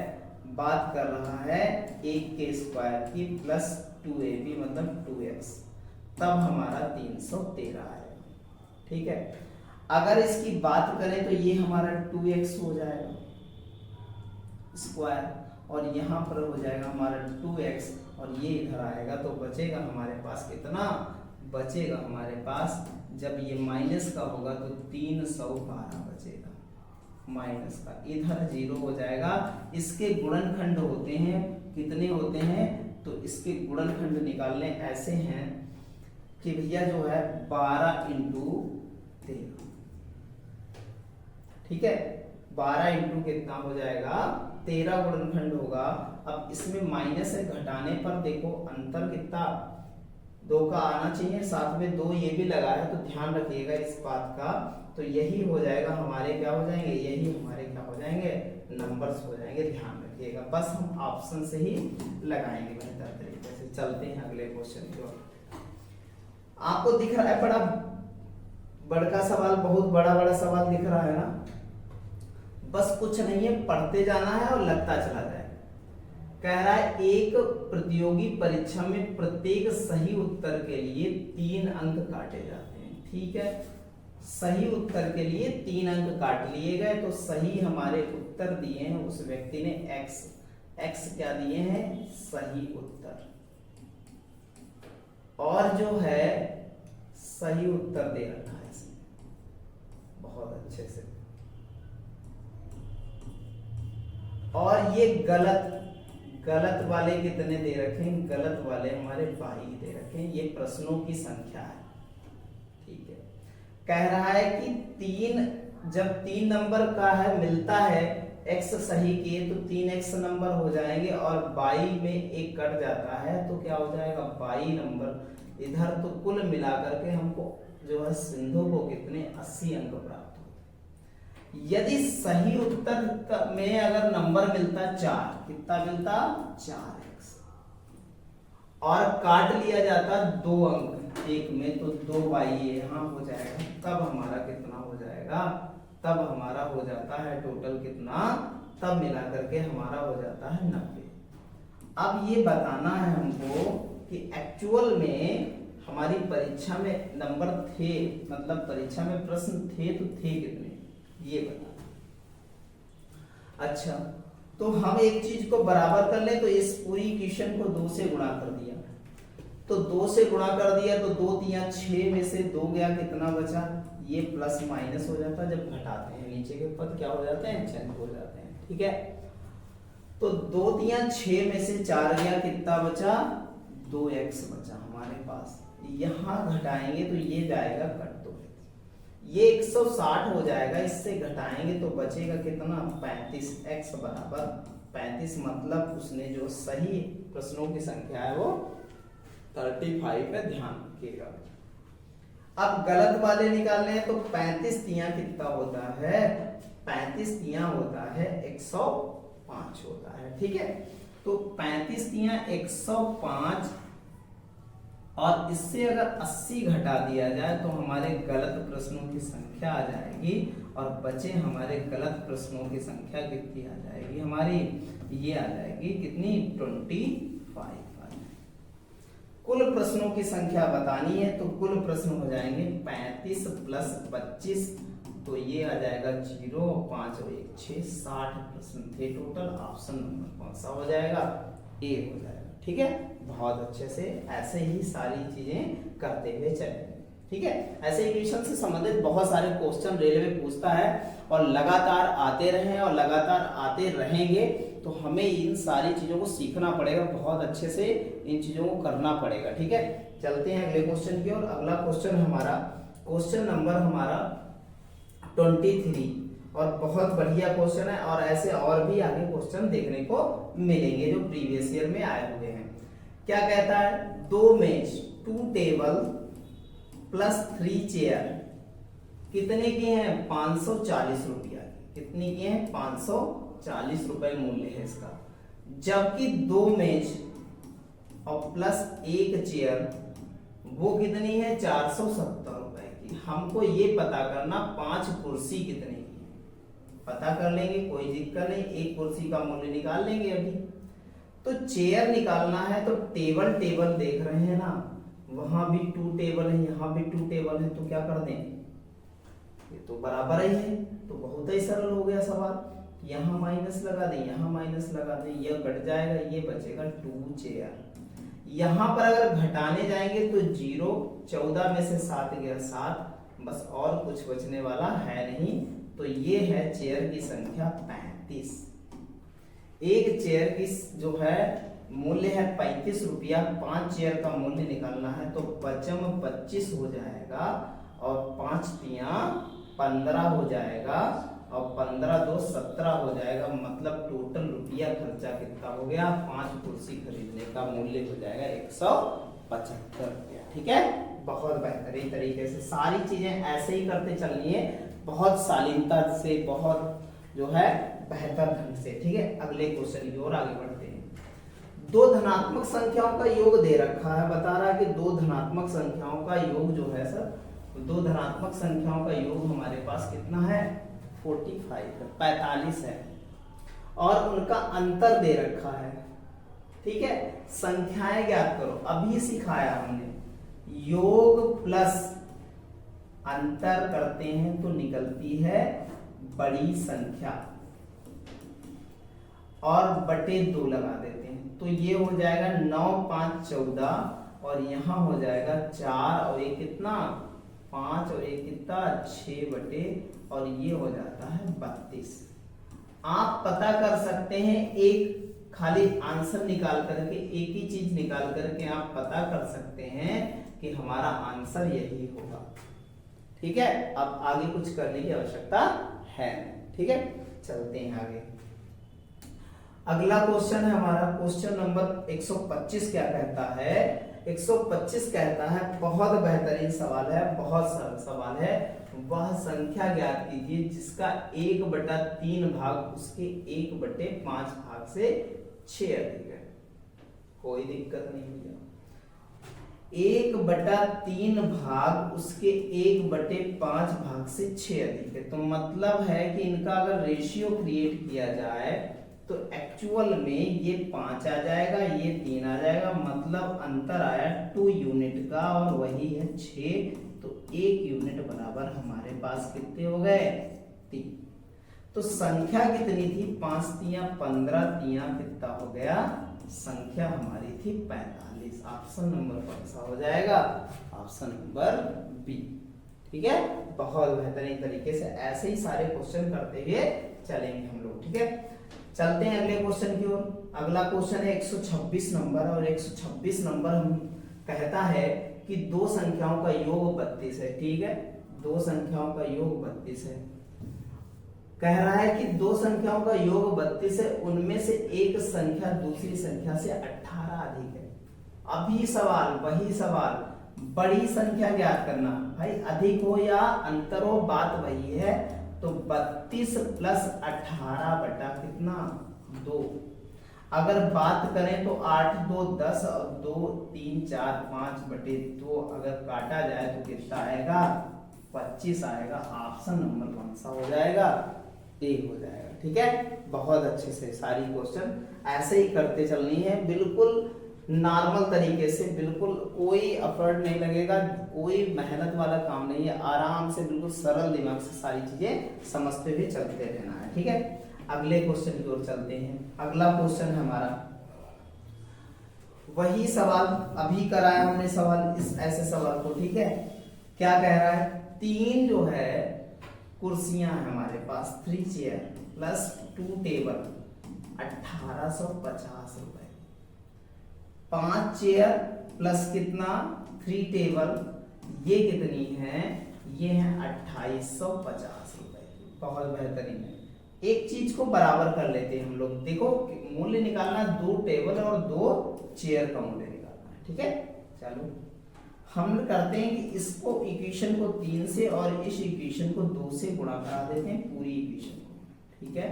बात कर रहा है एक के स्क्वायर की प्लस 2ab मतलब 2x, तब हमारा 313 आएगा। ठीक है, अगर इसकी बात करें तो ये हमारा 2x हो जाएगा स्क्वायर और यहाँ पर हो जाएगा हमारा 2x और ये इधर आएगा तो बचेगा हमारे पास कितना, बचेगा हमारे पास जब ये माइनस का होगा तो 312 बचेगा माइनस का, इधर 0 हो जाएगा। इसके गुणनखंड होते हैं, कितने होते हैं, तो इसके गुणनखंड निकालने ऐसे हैं कि भैया जो है 12 इंटू 13, ठीक है, 12 इंटू कितना हो जाएगा 13 गुणनखंड होगा। अब इसमें माइनस है, घटाने पर देखो अंतर कितना 2 का आना चाहिए, साथ में 2 ये भी लगा है तो ध्यान रखिएगा इस बात का। तो यही हो जाएगा हमारे क्या हो जाएंगे, यही हमारे क्या हो जाएंगे नंबर्स हो जाएंगे, ध्यान रखिएगा। बस हम ऑप्शन से ही लगाएंगे बेहतर तरीके से। चलते हैं अगले क्वेश्चन की ओर। आपको दिख रहा है बड़ा बड़का सवाल, बहुत बड़ा बड़ा सवाल दिख रहा है ना, बस कुछ नहीं है, पढ़ते जाना है और लगता चला जाए। कह रहा है एक प्रतियोगी परीक्षा में प्रत्येक सही उत्तर के लिए 3 अंक काटे जाते हैं। ठीक है, सही उत्तर के लिए 3 अंक काट लिए गए, तो सही हमारे उत्तर दिए हैं उस व्यक्ति ने x क्या दिए हैं, सही उत्तर, और जो है सही उत्तर दे रखा है इसमें बहुत अच्छे से, और ये गलत वाले कितने दे रखे हैं, गलत वाले हमारे 22 दे रखे हैं। ये प्रश्नों की संख्या है। ठीक है, कह रहा है कि जब 3 नंबर का है मिलता है x सही किए तो 3x नंबर हो जाएंगे और 22 में एक कट जाता है तो क्या हो जाएगा 22 नंबर इधर। तो कुल मिलाकर के हमको जो है सिंधु को कितने 80 अंक प्राप्त होते। यदि सही उत्तर में अगर नंबर मिलता 4, कितना मिलता 4x, और काट लिया जाता 2 अंक एक में तो 2 बाई यहाँ हो जाएगा, तब हमारा कितना हो जाएगा, तब हमारा हो जाता है टोटल कितना, तब मिला करके हमारा हो जाता है 90। अब ये बताना है हमको कि एक्चुअल में हमारी परीक्षा में नंबर थे, मतलब परीक्षा में प्रश्न थे तो थे कितने, ये बताना। अच्छा, तो हम एक चीज को बराबर कर ले तो इस पूरी क्वेश्चन को 2 से गुणा कर दिया, तो 2 से गुणा कर दिया तो 2 तिया 6 में से 2 गया, कितना बचा, ये प्लस माइनस हो जाता है, जब घटाते हैं नीचे के पद क्या हो जाते हैं, चेंज हो जाते हैं। ठीक है, तो 2 तिया 6 में से 4 गया, कितना बचा 2x बचा हमारे पास। यहां घटाएंगे तो ये जाएगा कट, तो ये 160 हो जाएगा, इससे घटाएंगे तो बचेगा कितना 35x बराबर 35, मतलब उसने जो सही प्रश्नों की संख्या है वो 35 पे ध्यान रखिएगा। अब गलत वाले निकालने हैं तो 35 तिया कितना होता है, 35 तिया होता है 105 होता है। ठीक है, तो 35 तिया 105 और इससे अगर 80 घटा दिया जाए तो हमारे गलत प्रश्नों की संख्या आ जाएगी, और बचे हमारे गलत प्रश्नों की संख्या कितनी आ जाएगी हमारी, ये आ जाएगी कितनी 25। कुल प्रश्नों की संख्या बतानी है तो कुल प्रश्न हो जाएंगे 35 प्लस 25, तो ये आ जाएगा 0, 5 और 1 6, 60 प्रश्न थे टोटल। ऑप्शन नंबर कौन सा हो जाएगा, ए हो जाएगा। ठीक है, बहुत अच्छे से ऐसे ही सारी चीजें करते हुए चलेंगे। ठीक है, ऐसे इक्वेशन से संबंधित बहुत सारे क्वेश्चन रेलवे पूछता है और लगातार आते रहे और लगातार आते रहेंगे, तो हमें इन सारी चीजों को सीखना पड़ेगा, बहुत अच्छे से इन चीजों को करना पड़ेगा। ठीक है, चलते हैं अगले क्वेश्चन की ओर। अगला क्वेश्चन हमारा क्वेश्चन नंबर हमारा 23, और बहुत बढ़िया क्वेश्चन है, और ऐसे और भी आगे क्वेश्चन देखने को मिलेंगे जो प्रीवियस ईयर में आए हुए हैं। क्या कहता है, 2 मेज 2 टेबल प्लस 3 चेयर कितने की हैं, 540 रुपया। कितनी की हैं, 540 रुपए मूल्य है इसका। जबकि 2 मेज और प्लस एक चेयर, वो कितनी है 470 रुपए की। हमको ये पता करना 5 कुर्सी कितने की है, पता कर लेंगे, कोई दिक्कत नहीं, एक कुर्सी का मूल्य निकाल लेंगे अभी। तो चेयर निकालना है तो टेबल टेबल देख रहे हैं ना, वहां भी 2 टेबल है, यहाँ भी 2 टेबल है, तो क्या कर दें, ये तो बराबर ही है, तो बहुत ही सरल हो गया सवाल। यहाँ माइनस लगा दें, यहाँ माइनस लगा दें, यह कट जाएगा, ये बचेगा 2 चेयर। यहाँ पर अगर घटाने जाएंगे तो 0, 14 में से 7 गया 7, बस और कुछ बचने वाला है नहीं, तो ये है चेयर की संख्या 35। एक चेयर की जो है मूल्य है 35 रुपया, 5 चेयर का मूल्य निकालना है तो 5 25 हो जाएगा और 5 तिया 15 हो जाएगा और 15 2 17 हो जाएगा, मतलब टोटल रुपया खर्चा कितना हो गया, 5 कुर्सी खरीदने का मूल्य हो जाएगा 175 रुपया। ठीक है, बहुत बेहतरीन तरीके से सारी चीजें ऐसे ही करते चलनी है, बहुत शालीनता से, बहुत जो है बेहतर ढंग से। ठीक है, अगले क्वेश्चन की ओर आगे बढ़ते हैं। 2 धनात्मक संख्याओं का योग दे रखा है, बता रहा है कि 2 धनात्मक संख्याओं का योग जो है सर, 2 धनात्मक संख्याओं का योग हमारे पास कितना है 45 है और उनका अंतर दे रखा है। ठीक है, संख्याएं ज्ञात करो, अभी सिखाया हमने, योग प्लस अंतर करते हैं तो निकलती है बड़ी संख्या और बटे 2 लगा देते हैं, तो ये हो जाएगा 9 5 14 और यहां हो जाएगा 4 और एक कितना 5 और एक कितना 6 बटे और ये हो जाता है 32। आप पता कर सकते हैं, एक खाली आंसर निकाल करके, एक ही चीज निकाल करके आप पता कर सकते हैं कि हमारा आंसर यही होगा। ठीक है, अब आगे कुछ करने की आवश्यकता है। ठीक है, चलते हैं आगे। अगला क्वेश्चन है हमारा क्वेश्चन नंबर 125। क्या कहता है, 125 कहता है, बहुत बेहतरीन सवाल है, बहुत सरल सवाल है, वह संख्या ज्ञात कीजिए जिसका 1/3 भाग उसके 1/5 भाग से 6 अधिक है। कोई दिक्कत नहीं भैया, 1/3 भाग उसके 1/5 भाग से 6 अधिक है, तो मतलब है कि इनका अगर रेशियो क्रिएट किया जाए तो एक्चुअल में ये 5 आ जाएगा, ये 3 आ जाएगा, मतलब अंतर आया 2 यूनिट का और वही है 6, तो 1 यूनिट बराबर हमारे पास कितने हो गए 3। तो संख्या कितनी थी 5 तिया 15 तिया कितना हो गया, संख्या हमारी थी 45। ऑप्शन नंबर कौन सा हो जाएगा, ऑप्शन नंबर बी। ठीक है, बहुत बेहतरीन तरीके से ऐसे ही सारे क्वेश्चन करते हुए चलेंगे हम लोग। ठीक है, चलते हैं अगले क्वेश्चन की ओर। अगला क्वेश्चन है 126 नंबर और 126 नंबर हम कहता है कि 2 संख्याओं का योग 32 है। ठीक है, 2 संख्याओं का योग 32 है, कह रहा है कि 2 संख्याओं का योग 32 है, उनमें से एक संख्या दूसरी संख्या से 18 अधिक है। अभी सवाल वही सवाल, बड़ी संख्या ज्ञात करना, भाई अधिक हो या अंतर हो बात वही है, तो 32 प्लस 18 बटा कितना 2। अगर बात करें तो 8 2 10 और 2 3 4 5 बटे 2 अगर काटा जाए तो कितना आएगा 25 आएगा। ऑप्शन नंबर कौन सा हो जाएगा, ए हो जाएगा। ठीक है, बहुत अच्छे से सारी क्वेश्चन ऐसे ही करते चलनी है, बिल्कुल नॉर्मल तरीके से, बिल्कुल कोई एफर्ट नहीं लगेगा, कोई मेहनत वाला काम नहीं है, आराम से बिल्कुल सरल दिमाग से सारी चीजें समझते हुए चलते रहना है। ठीक है, अगले क्वेश्चन की ओर चलते हैं। अगला क्वेश्चन है हमारा वही सवाल, अभी कराया हमने सवाल, इस ऐसे सवाल को। ठीक है, क्या कह रहा है, 3 जो है कुर्सियां है हमारे पास, 3 चेयर प्लस 2 टेबल 1850 रुपए। 5 चेयर प्लस कितना 3 टेबल, ये कितनी है, ये है 2850 रुपए। बहुत बेहतरीन है, एक चीज को बराबर कर लेते हैं हम लोग। देखो मूल्य निकालना, 2 टेबल और 2 चेयर का मूल्य निकालना है। ठीक है, चलो हम करते हैं कि इसको इक्वेशन को 3 से और इस इक्वेशन को 2 से गुणा करा देते हैं पूरी इक्वेशन को। ठीक है,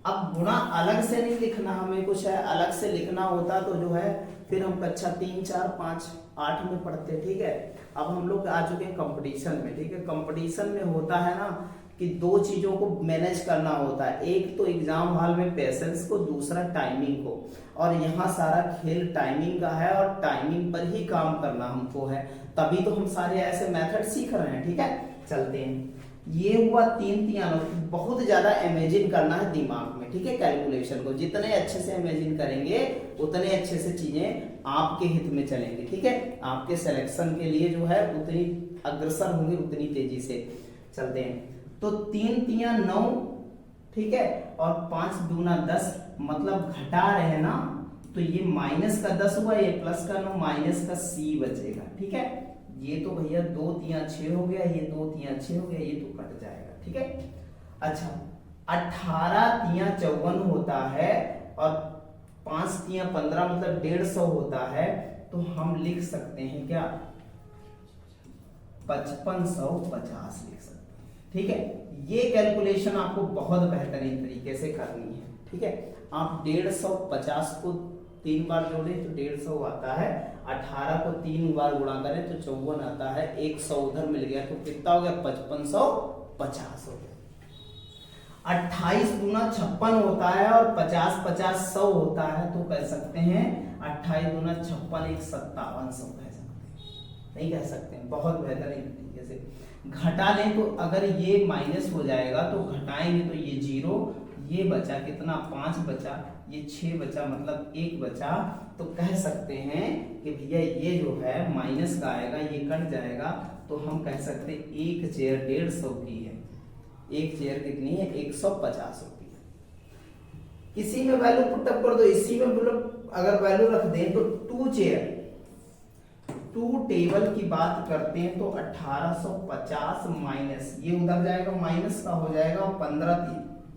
अब गुणा अलग से नहीं लिखना, हमें कुछ है अलग से लिखना होता तो जो है फिर हम कक्षा 3, 4, 5, 8 में पढ़ते, ठीक है। अब हम लोग आ चुके हैं कंपटीशन में, ठीक है। कंपटीशन में होता है ना कि दो चीजों को मैनेज करना होता है, एक तो एग्जाम हॉल में पेशेंस को, दूसरा टाइमिंग को। और यहाँ सारा खेल टाइमिंग का है और टाइमिंग पर ही काम करना हमको है, तभी तो हम सारे ऐसे मेथड सीख रहे हैं, ठीक है। चलते हैं, ये हुआ 3 तिहाई। बहुत ज्यादा इमेजिन करना है दिमाग में, ठीक है। कैलकुलेशन को जितने अच्छे से इमेजिन करेंगे उतने अच्छे से चीजें आपके हित में चलेंगे, ठीक है। आपके सिलेक्शन के लिए जो है उतनी अग्रसर होंगे, उतनी तेजी से। चलते हैं, तो 3 तिया 9, ठीक है, और 5 दूना 10, मतलब घटा रहे हैं ना, तो ये माइनस का 10 हुआ, ये प्लस का 9, माइनस का C बचेगा, ठीक है। ये तो भैया 2 तिया 6 हो गया, ये 2 तिया 6 हो गया, ये तो कट जाएगा, ठीक है। अच्छा, 18 तिया 54 होता है और 5 तिया 15 मतलब 150 होता है, तो हम लिख सकते हैं क्या, 5550 लिख सकते हैं, ठीक है। ये कैलकुलेशन आपको बहुत बेहतरीन तरीके से करनी है, ठीक है। आप 150 को 3 बार जोड़े तो 150 आता है, 18 को 3 बार गुणा करें तो 54 आता है, 100 उधर मिल गया तो कितना हो गया, 5550 हो गया। 28 दूना 56 होता है और 50 50 100 होता है, तो कह सकते हैं 28 दूना 56 एक 5700 कह सकते हैं, नहीं कह सकते हैं, बहुत बेहतरीन तरीके से। घटा लें तो अगर ये माइनस हो जाएगा तो घटाएंगे तो ये 0, ये बचा कितना, 5 बचा, ये 6 बचा, मतलब 1 बचा, तो कह सकते हैं कि भैया ये जो है माइनस का आएगा, ये कट जाएगा, तो हम कह सकते हैं एक चेयर 150 की है, एक चेयर कितनी है, 150 रुपये। इसी में वैल्यू पुटअप कर दो, इसी में मतलब अगर वैल्यू रख दें तो 2 चेयर 2 टेबल की बात करते हैं तो 1850 माइनस, ये उधर जाएगा माइनस का हो जाएगा, 15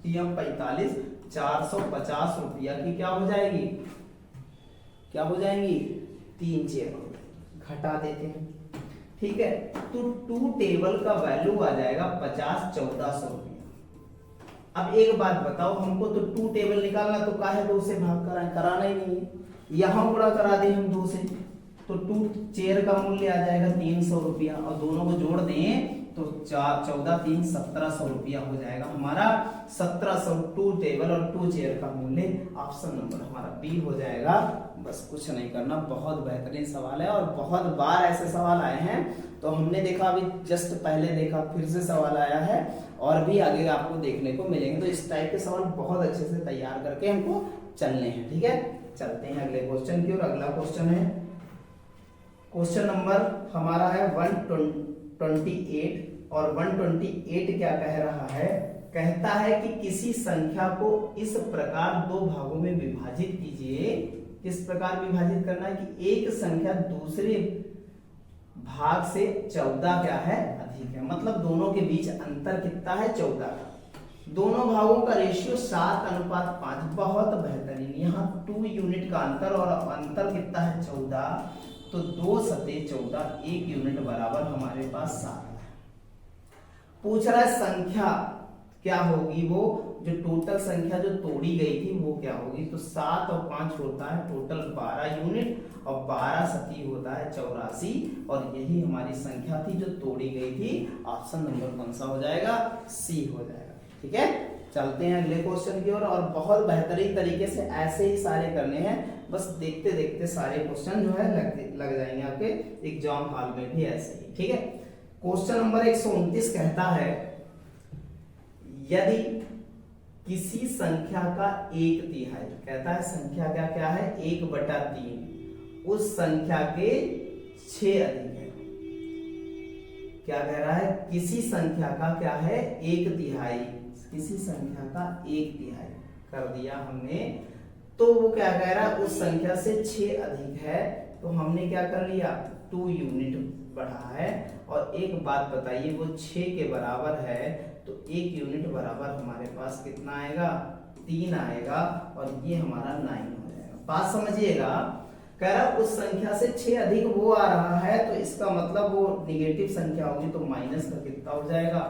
तिया 45, 450 रुपया की क्या हो जाएगी, क्या हो जाएंगी, 3 चेयर घटा देते हैं, ठीक है। तो 2 टेबल का वैल्यू आ जाएगा 50, 1400 रुपया। अब एक बात बताओ, हमको तो 2 टेबल निकालना, तो काहे 2 से भाग कराना ही नहीं है, यहां गुणा करा दे हम 2 से, तो 2 चेयर का मूल्य आ जाएगा 300 रुपया, और दोनों को जोड़ दें तो 14 3 1700 रुपया हो जाएगा हमारा, 1700 2 टेबल और 2 चेयर का मूल्य। ऑप्शन नंबर हमारा बी हो जाएगा। बस कुछ नहीं करना, बहुत बेहतरीन सवाल है और बहुत बार ऐसे सवाल आए हैं, तो हमने देखा अभी जस्ट पहले देखा, फिर से सवाल आया है और भी आगे आपको देखने को मिलेंगे, तो इस टाइप के सवाल बहुत अच्छे से तैयार करके हमको चलने हैं, ठीक है। चलते हैं अगले क्वेश्चन की ओर। अगला क्वेश्चन है, क्वेश्चन नंबर हमारा है 128, और 128 क्या कह रहा है, कहता है कि किसी संख्या को इस प्रकार 2 भागों में विभाजित कीजिए। किस प्रकार विभाजित करना है कि एक संख्या दूसरे भाग से 14 क्या है, अधिक है, मतलब दोनों के बीच अंतर कितना है, 14 का। दोनों भागों का रेशियो 7:5, बहुत बेहतरीन। यहाँ 2 यूनिट का अंतर और अंतर कितना है, 14, तो 2 सते 14, 1 यूनिट बराबर हमारे पास 7 है। पूछ रहा है संख्या क्या होगी, वो जो टोटल संख्या जो तोड़ी गई थी वो क्या होगी, तो 7 और 5 होता है टोटल 12 यूनिट, और 12 सती होता है 84, और यही हमारी संख्या थी जो तोड़ी गई थी। ऑप्शन नंबर कौन सा हो जाएगा, सी हो जाएगा, ठीक है। चलते हैं अगले क्वेश्चन की ओर, और बहुत बेहतरीन तरीके से ऐसे ही सारे करने हैं, बस देखते देखते सारे क्वेश्चन जो है लग जाएंगे आपके एग्जाम हॉल में भी ऐसे ही, ठीक है। क्वेश्चन नंबर 129 कहता है, यदि किसी संख्या का 1/3, कहता है संख्या क्या क्या है, 1/3 उस संख्या के 6 अधिक है। क्या कह रहा है, किसी संख्या का क्या है, 1/3, किसी संख्या का 1/3 कर दिया हमने, तो वो क्या कह रहा है, उस संख्या से 6 अधिक है, तो हमने क्या कर लिया, 2 यूनिट बढ़ा है। और एक बात बताइए, वो 6 के बराबर है, तो 1 यूनिट बराबर हमारे पास कितना आएगा, 3 आएगा, और ये हमारा 9 हो जाएगा। बात समझिएगा, कह रहा उस संख्या से 6 अधिक वो आ रहा है, तो इसका मतलब वो निगेटिव संख्या होगी, तो माइनस का कितना हो जाएगा,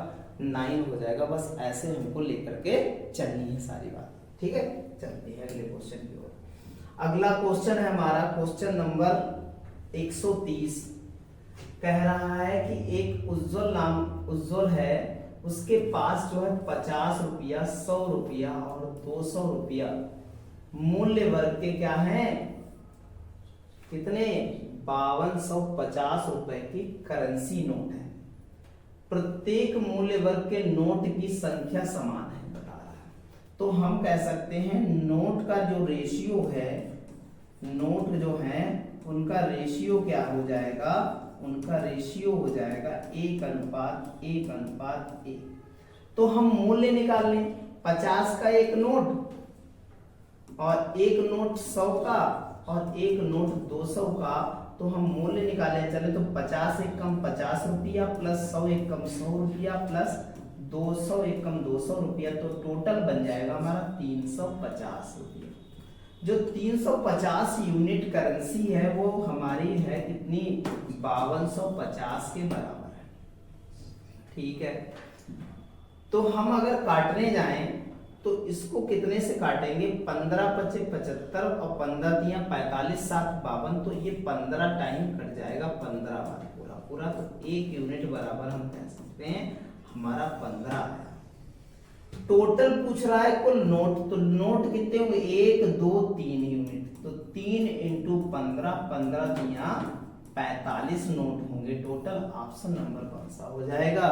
9 हो जाएगा। बस ऐसे हमको लेकर के चलनी है सारी बात, ठीक है, चलते हैं अगले क्वेश्चन की ओर। अगला क्वेश्चन है हमारा क्वेश्चन नंबर 130। कह रहा है कि एक उज्जवल है, उसके पास जो है 50 रुपया, 100 रुपया और 200 रुपया मूल्य वर्ग के क्या हैं, कितने 5250 रुपए की करेंसी नोट है। प्रत्येक मूल्य वर्ग के नोट की संख्या समान है बता रहा है। तो हम कह सकते हैं नोट का जो रेशियो है, नोट जो है उनका रेशियो क्या हो जाएगा, उनका रेशियो हो जाएगा 1:1:1। तो हम मूल्य निकाल लें, 50 का एक नोट और एक नोट 100 का और एक नोट 200 का। तो हम मूल्य निकाले चले तो 50 एक कम 50 रुपया प्लस 100 एक कम 100 रुपया प्लस 200 एक कम 200 रुपया, तो टोटल बन जाएगा हमारा 350 रुपया। जो 350 यूनिट करेंसी है वो हमारी है कितनी, 5250 के बराबर है। ठीक है, तो हम अगर काटने जाएं तो इसको कितने से काटेंगे, 15 × 5 = 75 और 15 × 3 = 45, 7 × 52, तो ये 15 टाइम कट जाएगा 15 बार पूरा पूरा। तो एक यूनिट बराबर हम कह सकते हैं हमारा 15 है। टोटल पूछ रहा है कुल नोट, तो नोट कितने होंगे, 1 2 3 यूनिट, तो 3 × 15, 15 × 3 = 45 नोट होंगे टोटल। ऑप्शन नंबर कौन सा हो जाएगा,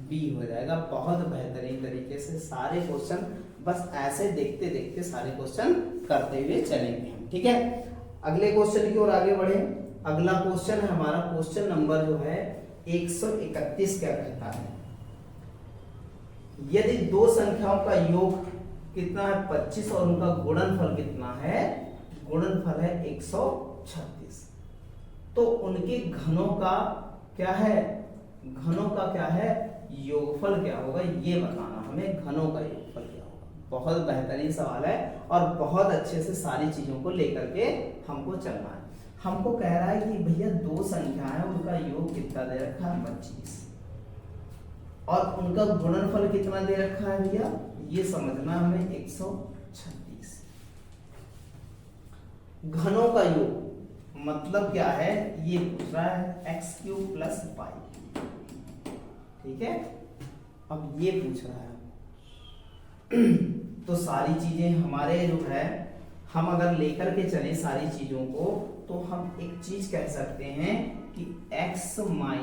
बी हो जाएगा। बहुत बेहतरीन तरीके से सारे क्वेश्चन बस ऐसे देखते देखते सारे क्वेश्चन करते हुए चलेंगे हम, ठीक है। अगले क्वेश्चन की ओर आगे बढ़े। अगला क्वेश्चन है हमारा क्वेश्चन नंबर जो है 131। क्या कहता है, यदि दो संख्याओं का योग कितना है 25 और उनका गुणनफल कितना है, गुणनफल है 136, तो उनके घनों का क्या है, घनों का क्या है योगफल क्या होगा, ये बताना हमें, घनों का योगफल क्या होगा। बहुत बेहतरीन सवाल है और बहुत अच्छे से सारी चीजों को लेकर के हमको चलना है। हमको कह रहा है कि भैया दो संख्या है उनका योग कितना दे रखा है 25 और उनका गुणनफल कितना दे रखा है भैया, ये समझना हमें 136। घनों का योग मतलब क्या है, ये पूछ रहा है x³ + y, ठीक है। अब ये पूछ रहा है तो सारी चीजें हमारे जो है हम अगर लेकर के चले सारी चीजों को, तो हम एक चीज कह सकते हैं कि x - y,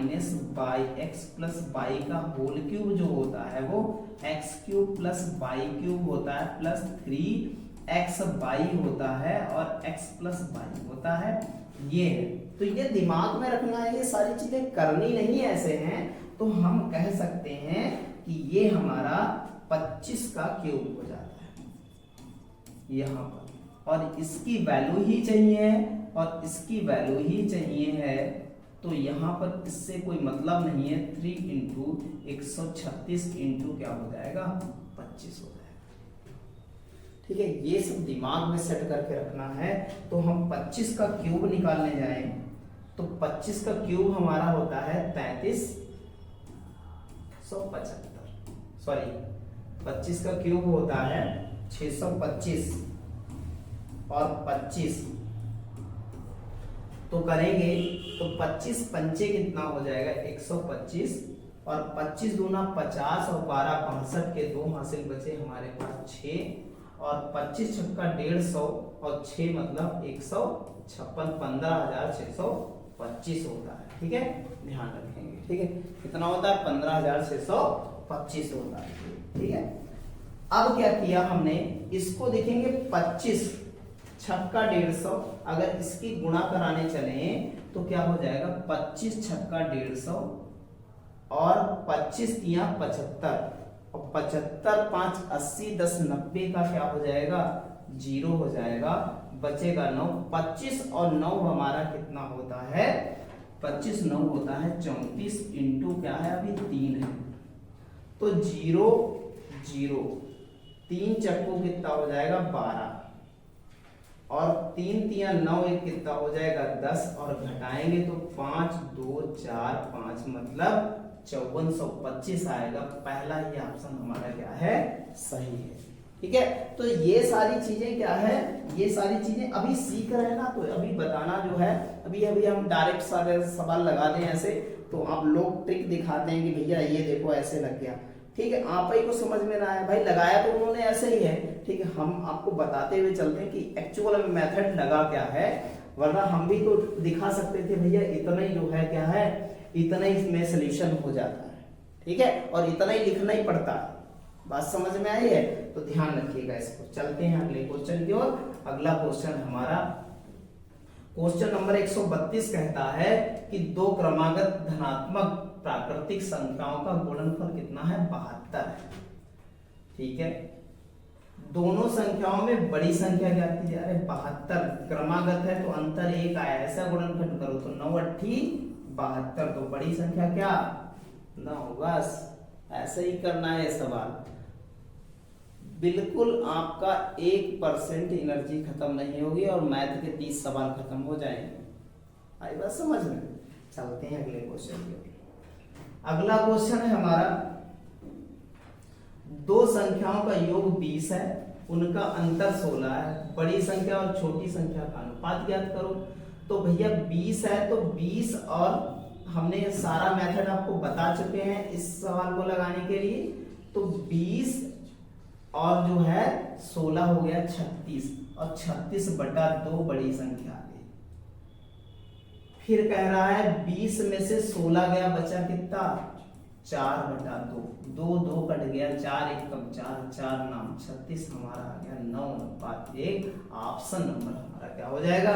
x + y का होल क्यूब जो होता है वो x³ + y³ होता है प्लस 3xy होता है और x + y होता है, ये है। तो ये दिमाग में रखना है, ये सारी चीजें करनी नहीं ऐसे हैं। तो हम कह सकते हैं कि ये हमारा 25 का क्यूब हो जाता है यहाँ पर, और इसकी वैल्यू ही चाहिए और इसकी वैल्यू ही चाहिए है, तो यहाँ पर इससे कोई मतलब नहीं है। 3 × 136 × क्या हो जाएगा 25 हो जाएगा, ठीक है। ये सब दिमाग में सेट करके रखना है। तो हम 25 का क्यूब निकालने जाएं तो 25 का क्यूब हमारा होता है 3375, सॉरी 25 का क्यूब होता है 625 और 25 तो करेंगे तो 25 पंचे कितना हो जाएगा 125 और 25 दूना 50 और 12 62 के 2 हासिल बचे हमारे पास 6 और 25 छक्का 150 और 6 मतलब 156, 15,625 होता है, ठीक है, ध्यान रखेंगे, ठीक है। कितना होता है 15,625 होता है, ठीक है। अब क्या किया हमने, इसको देखेंगे 25 छक्का 150, अगर इसकी गुणा कराने चले तो क्या हो जाएगा 25 छक्का 150 और 25 × 75 और 75 5 80 10 90 का क्या हो जाएगा 0 हो जाएगा, बचेगा 9। 25 और 9 हमारा कितना होता है, 25 9 होता है 34 इंटू क्या है अभी 3 है, तो 0 0 3 चक्कों कितना हो जाएगा 12 और 3 × 9 1 कितना हो जाएगा 10 और घटाएंगे तो 5 2 4 5 मतलब 5425 आएगा। पहला ही ऑप्शन हमारा क्या है सही है, ठीक है, तो ये सारी चीजें क्या है, ये सारी चीजें अभी सीख रहे हैं ना, तो अभी बताना जो है, अभी अभी हम डायरेक्ट सारे सवाल लगा दें ऐसे, तो आप लोग ट्रिक दिखाते हैं कि भैया ये देखो ऐसे लग गया, ठीक है, आप ही को समझ में ना आया, भाई लगाया तो उन्होंने ऐसे ही है, ठीक है, हम आपको बताते हुए चलते हैं कि एक्चुअल में मेथड लगा क्या है, वरना हम भी तो दिखा सकते थे भैया इतना ही जो है क्या है, इतना ही इसमें सोल्यूशन हो जाता है, ठीक है, और इतना ही लिखना ही पड़ता है। बात समझ में आई है, तो ध्यान रखिएगा इसको। चलते हैं अगले क्वेश्चन की ओर। अगला क्वेश्चन हमारा क्वेश्चन नंबर 132 कहता है कि दो क्रमागत धनात्मक प्राकृतिक संख्याओं का गुणनफल कितना है, 72 है, ठीक है, दोनों संख्याओं में बड़ी संख्या क्या थी, अरे 72 क्रमागत है तो अंतर 1 आया, ऐसा गुणनफल करो तो 9 8 72, तो बड़ी संख्या क्या 9, बस ऐसे ही करना है सवाल, बिल्कुल आपका 1% एनर्जी खत्म नहीं होगी और मैथ के 30 सवाल खत्म हो जाएंगे। आई बात समझ में। चलते हैं अगले क्वेश्चन की ओर। अगला क्वेश्चन है हमारा, दो संख्याओं का योग 20 है, उनका अंतर 16 है, बड़ी संख्या और छोटी संख्या का अनुपात ज्ञात करो। तो भैया 20 है तो 20, और हमने सारा मेथड आपको बता चुके हैं इस सवाल को लगाने के लिए, तो 20 और जो है 16 हो गया 36, और 36/2 बड़ी संख्या आ गई। फिर कह रहा है 20 में से 16 गया, बचा कितना 4/2, 2 2 कट गया, 4 1 कम 4, 4 नाम 36 हमारा आ गया 9/1। ऑप्शन नंबर हमारा क्या हो जाएगा,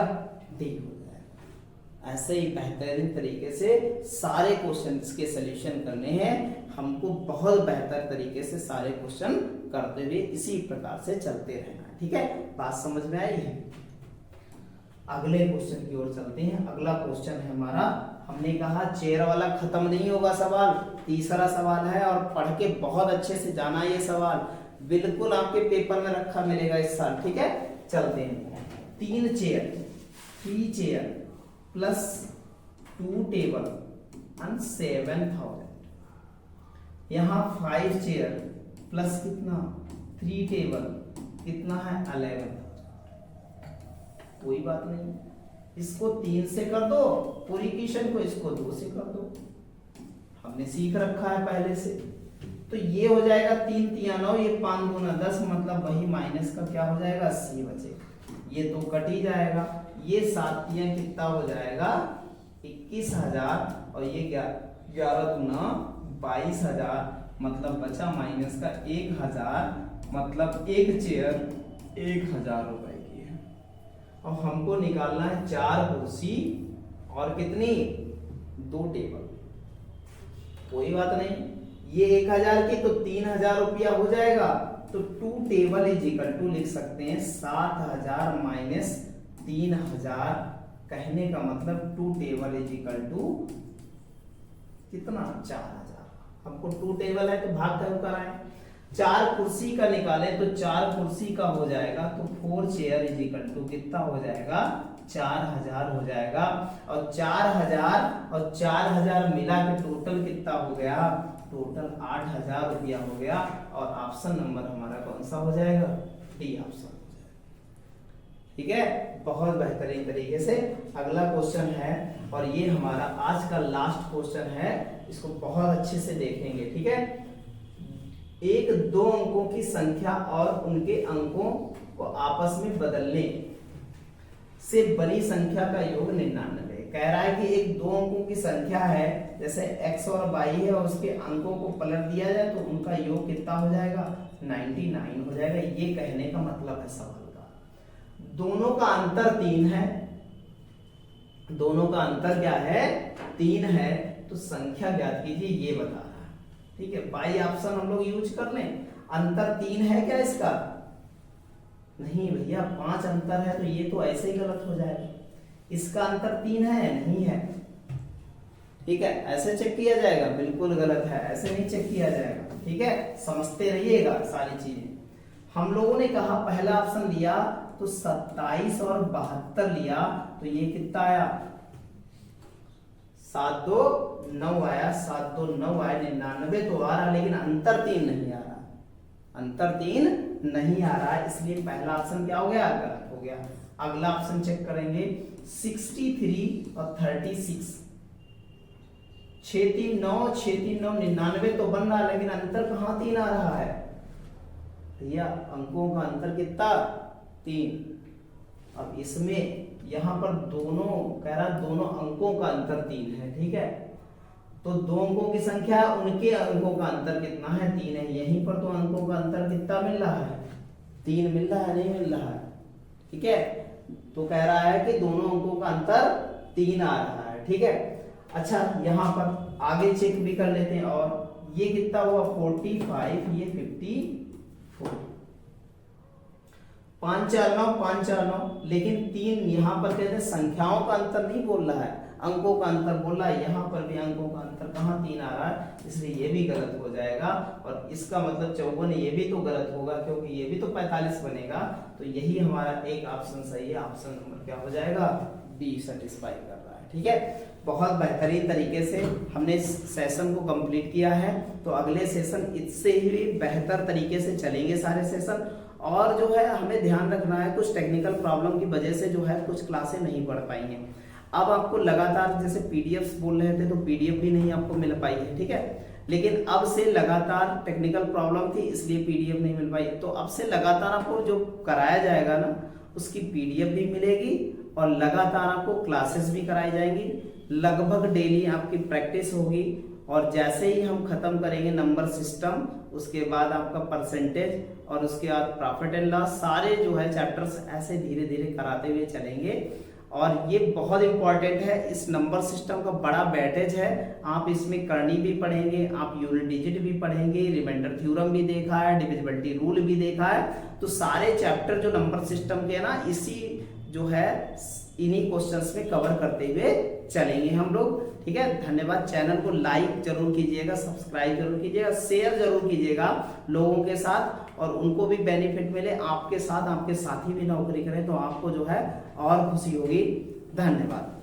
डी हो जाएगा। ऐसे ही बेहतरीन तरीके से सारे क्वेश्चंस के सॉल्यूशन करने हैं हमको, बहुत बेहतर तरीके से सारे क्वेश्चन करते हुए इसी प्रकार से चलते रहना, ठीक है, बात समझ में आई है। अगले क्वेश्चन की ओर चलते हैं। अगला क्वेश्चन है हमारा, हमने कहा चेयर वाला खत्म नहीं होगा सवाल, तीसरा सवाल है और पढ़ के बहुत अच्छे से जाना, ये सवाल बिल्कुल आपके पेपर में रखा मिलेगा इस साल, ठीक है। चलते हैं, 3 चेयर प्लस 2 टेबल एंड 7000, यहाँ 5 चेयर प्लस कितना 3 टेबल कितना है 11। कोई बात नहीं, इसको 3 से कर दो पूरी क्वेश्चन को, इसको 2 से कर दो, हमने सीख रखा है पहले से। तो ये हो जाएगा 3 3 9, ये 5 2 10, मतलब वही माइनस का क्या हो जाएगा 80 बचेगा, ये तो कट ही जाएगा, ये 7 3 कितना हो जाएगा 21,000, और ये 11 दूना 22,000, मतलब बचा माइनस का 1,000, मतलब एक चेयर 1,000 रुपए की है। अब हमको निकालना है 4 कुर्सी और कितनी 2 टेबल। कोई बात नहीं, ये 1,000 की तो 3,000 रुपया हो जाएगा, तो 2 टेबल इज इक्वल टू लिख सकते हैं 7,000 माइनस 3,000, कहने का मतलब 2 टेबल इज इक्वल टू कितना 4,000। हमको 2 टेबल है तो भाग क्यों कराएं, 4 कुर्सी का निकालें तो 4 कुर्सी का हो जाएगा, तो 4 चेयर इज इक्वल टू कितना हो जाएगा 4,000 हो जाएगा, और 4,000 और 4,000 मिला के टोटल कितना हो गया, टोटल 8,000 रुपया हो गया, और ऑप्शन नंबर हमारा कौन सा हो जाएगा, डी ऑप्शन, ठीक है। बहुत बेहतरीन तरीके से अगला क्वेश्चन है, और ये हमारा आज का लास्ट क्वेश्चन है, इसको बहुत अच्छे से देखेंगे, ठीक है। एक 2 अंकों की संख्या और उनके अंकों को आपस में बदलने से बड़ी संख्या का योग 99। कह रहा है कि एक 2 अंकों की संख्या है, जैसे x और y है, और उसके अंकों को पलट दिया जाए तो उनका योग कितना हो जाएगा 99 हो जाएगा, ये कहने का मतलब है सवाल का। दोनों का अंतर 3 है, दोनों का अंतर क्या है 3 है, तो संख्या ज्ञात कीजिए, ये बता रहा है, ठीक है। बाई ऑप्शन हम लोग यूज कर लें, अंतर 3 है क्या इसका, नहीं भैया 5 अंतर है, तो ये तो ऐसे ही गलत हो जाएगा, इसका अंतर 3 है नहीं है, ठीक है, ऐसे चेक किया जाएगा, बिल्कुल गलत है, ऐसे नहीं चेक किया जाएगा, ठीक है, समझते रहिएगा सारी चीजें। हम लोगों ने कहा पहला ऑप्शन लिया तो 27 और 72 लिया, तो ये कितना आया 7 2 9 आया, 7 2 9 आया, 99 तो आ रहा, लेकिन अंतर 3 नहीं आ रहा, अंतर 3 नहीं आ रहा है, इसलिए पहला ऑप्शन क्या हो गया, गलत हो गया। अगला ऑप्शन चेक करेंगे 63 और 36, 6 3 9, 6 3 9 99 तो बन रहा है, लेकिन अंतर कहाँ 3 आ रहा है भैया, अंकों का अंतर कितना 3। अब इसमें यहाँ पर दोनों कह रहा दोनों अंकों का अंतर 3 है, ठीक है, तो दो अंकों की संख्या है, उनके अंकों का अंतर कितना है 3 है। यहीं पर तो अंकों का अंतर कितना मिल रहा है 3 मिल रहा है, नहीं मिल रहा है, ठीक है, तो कह रहा है कि दोनों अंकों का अंतर 3 आ रहा है, ठीक है। अच्छा यहाँ पर आगे चेक भी कर लेते हैं, और ये कितना हुआ 45, ये 54, 5 4 9 5 4 9, लेकिन 3 यहाँ पर कहते हैं संख्याओं का अंतर नहीं बोल रहा है, अंकों का अंतर बोल रहा है। यहाँ पर भी अंकों का अंतर कहाँ 3 आ रहा है, इसलिए ये भी गलत हो जाएगा, और इसका मतलब 54, ये भी तो गलत होगा क्योंकि ये भी तो 45 बनेगा, तो यही हमारा एक ऑप्शन सही है, ऑप्शन नंबर क्या हो जाएगा बी सेटिस्फाई कर रहा है, ठीक है। बहुत बेहतरीन तरीके से हमने इस सेशन को कंप्लीट किया है, तो अगले सेशन इससे ही बेहतर तरीके से चलेंगे सारे सेशन। और जो है हमें ध्यान रखना है, कुछ टेक्निकल प्रॉब्लम की वजह से जो है कुछ क्लासें नहीं पढ़ पाई हैं। अब आपको लगातार जैसे पीडीएफ्स बोल रहे थे तो पीडीएफ भी नहीं आपको मिल पाई है, ठीक है, लेकिन अब से लगातार टेक्निकल प्रॉब्लम थी इसलिए पीडीएफ नहीं मिल पाई, तो अब से लगातार आपको जो कराया जाएगा ना उसकी पीडीएफ भी मिलेगी और लगातार आपको क्लासेस भी कराई जाएंगी, लगभग डेली आपकी प्रैक्टिस होगी। और जैसे ही हम खत्म करेंगे नंबर सिस्टम, उसके बाद आपका परसेंटेज और उसके बाद प्रॉफिट एंड लॉस, सारे जो है चैप्टर्स ऐसे धीरे धीरे कराते हुए चलेंगे। और ये बहुत इंपॉर्टेंट है, इस नंबर सिस्टम का बड़ा वेटेज है, आप इसमें करनी भी पढ़ेंगे, आप यूनिट डिजिट भी पढ़ेंगे, रिमाइंडर थ्योरम भी देखा है, डिविजिबिलिटी रूल भी देखा है, तो सारे चैप्टर जो नंबर सिस्टम के ना इसी जो है इन्हीं क्वेश्चंस में कवर करते हुए चलेंगे हम लोग, ठीक है। धन्यवाद। चैनल को लाइक जरूर कीजिएगा, सब्सक्राइब जरूर कीजिएगा, शेयर जरूर कीजिएगा लोगों के साथ, और उनको भी बेनिफिट मिले, आपके साथ आपके साथी भी नौकरी करें तो आपको जो है और खुशी होगी। धन्यवाद।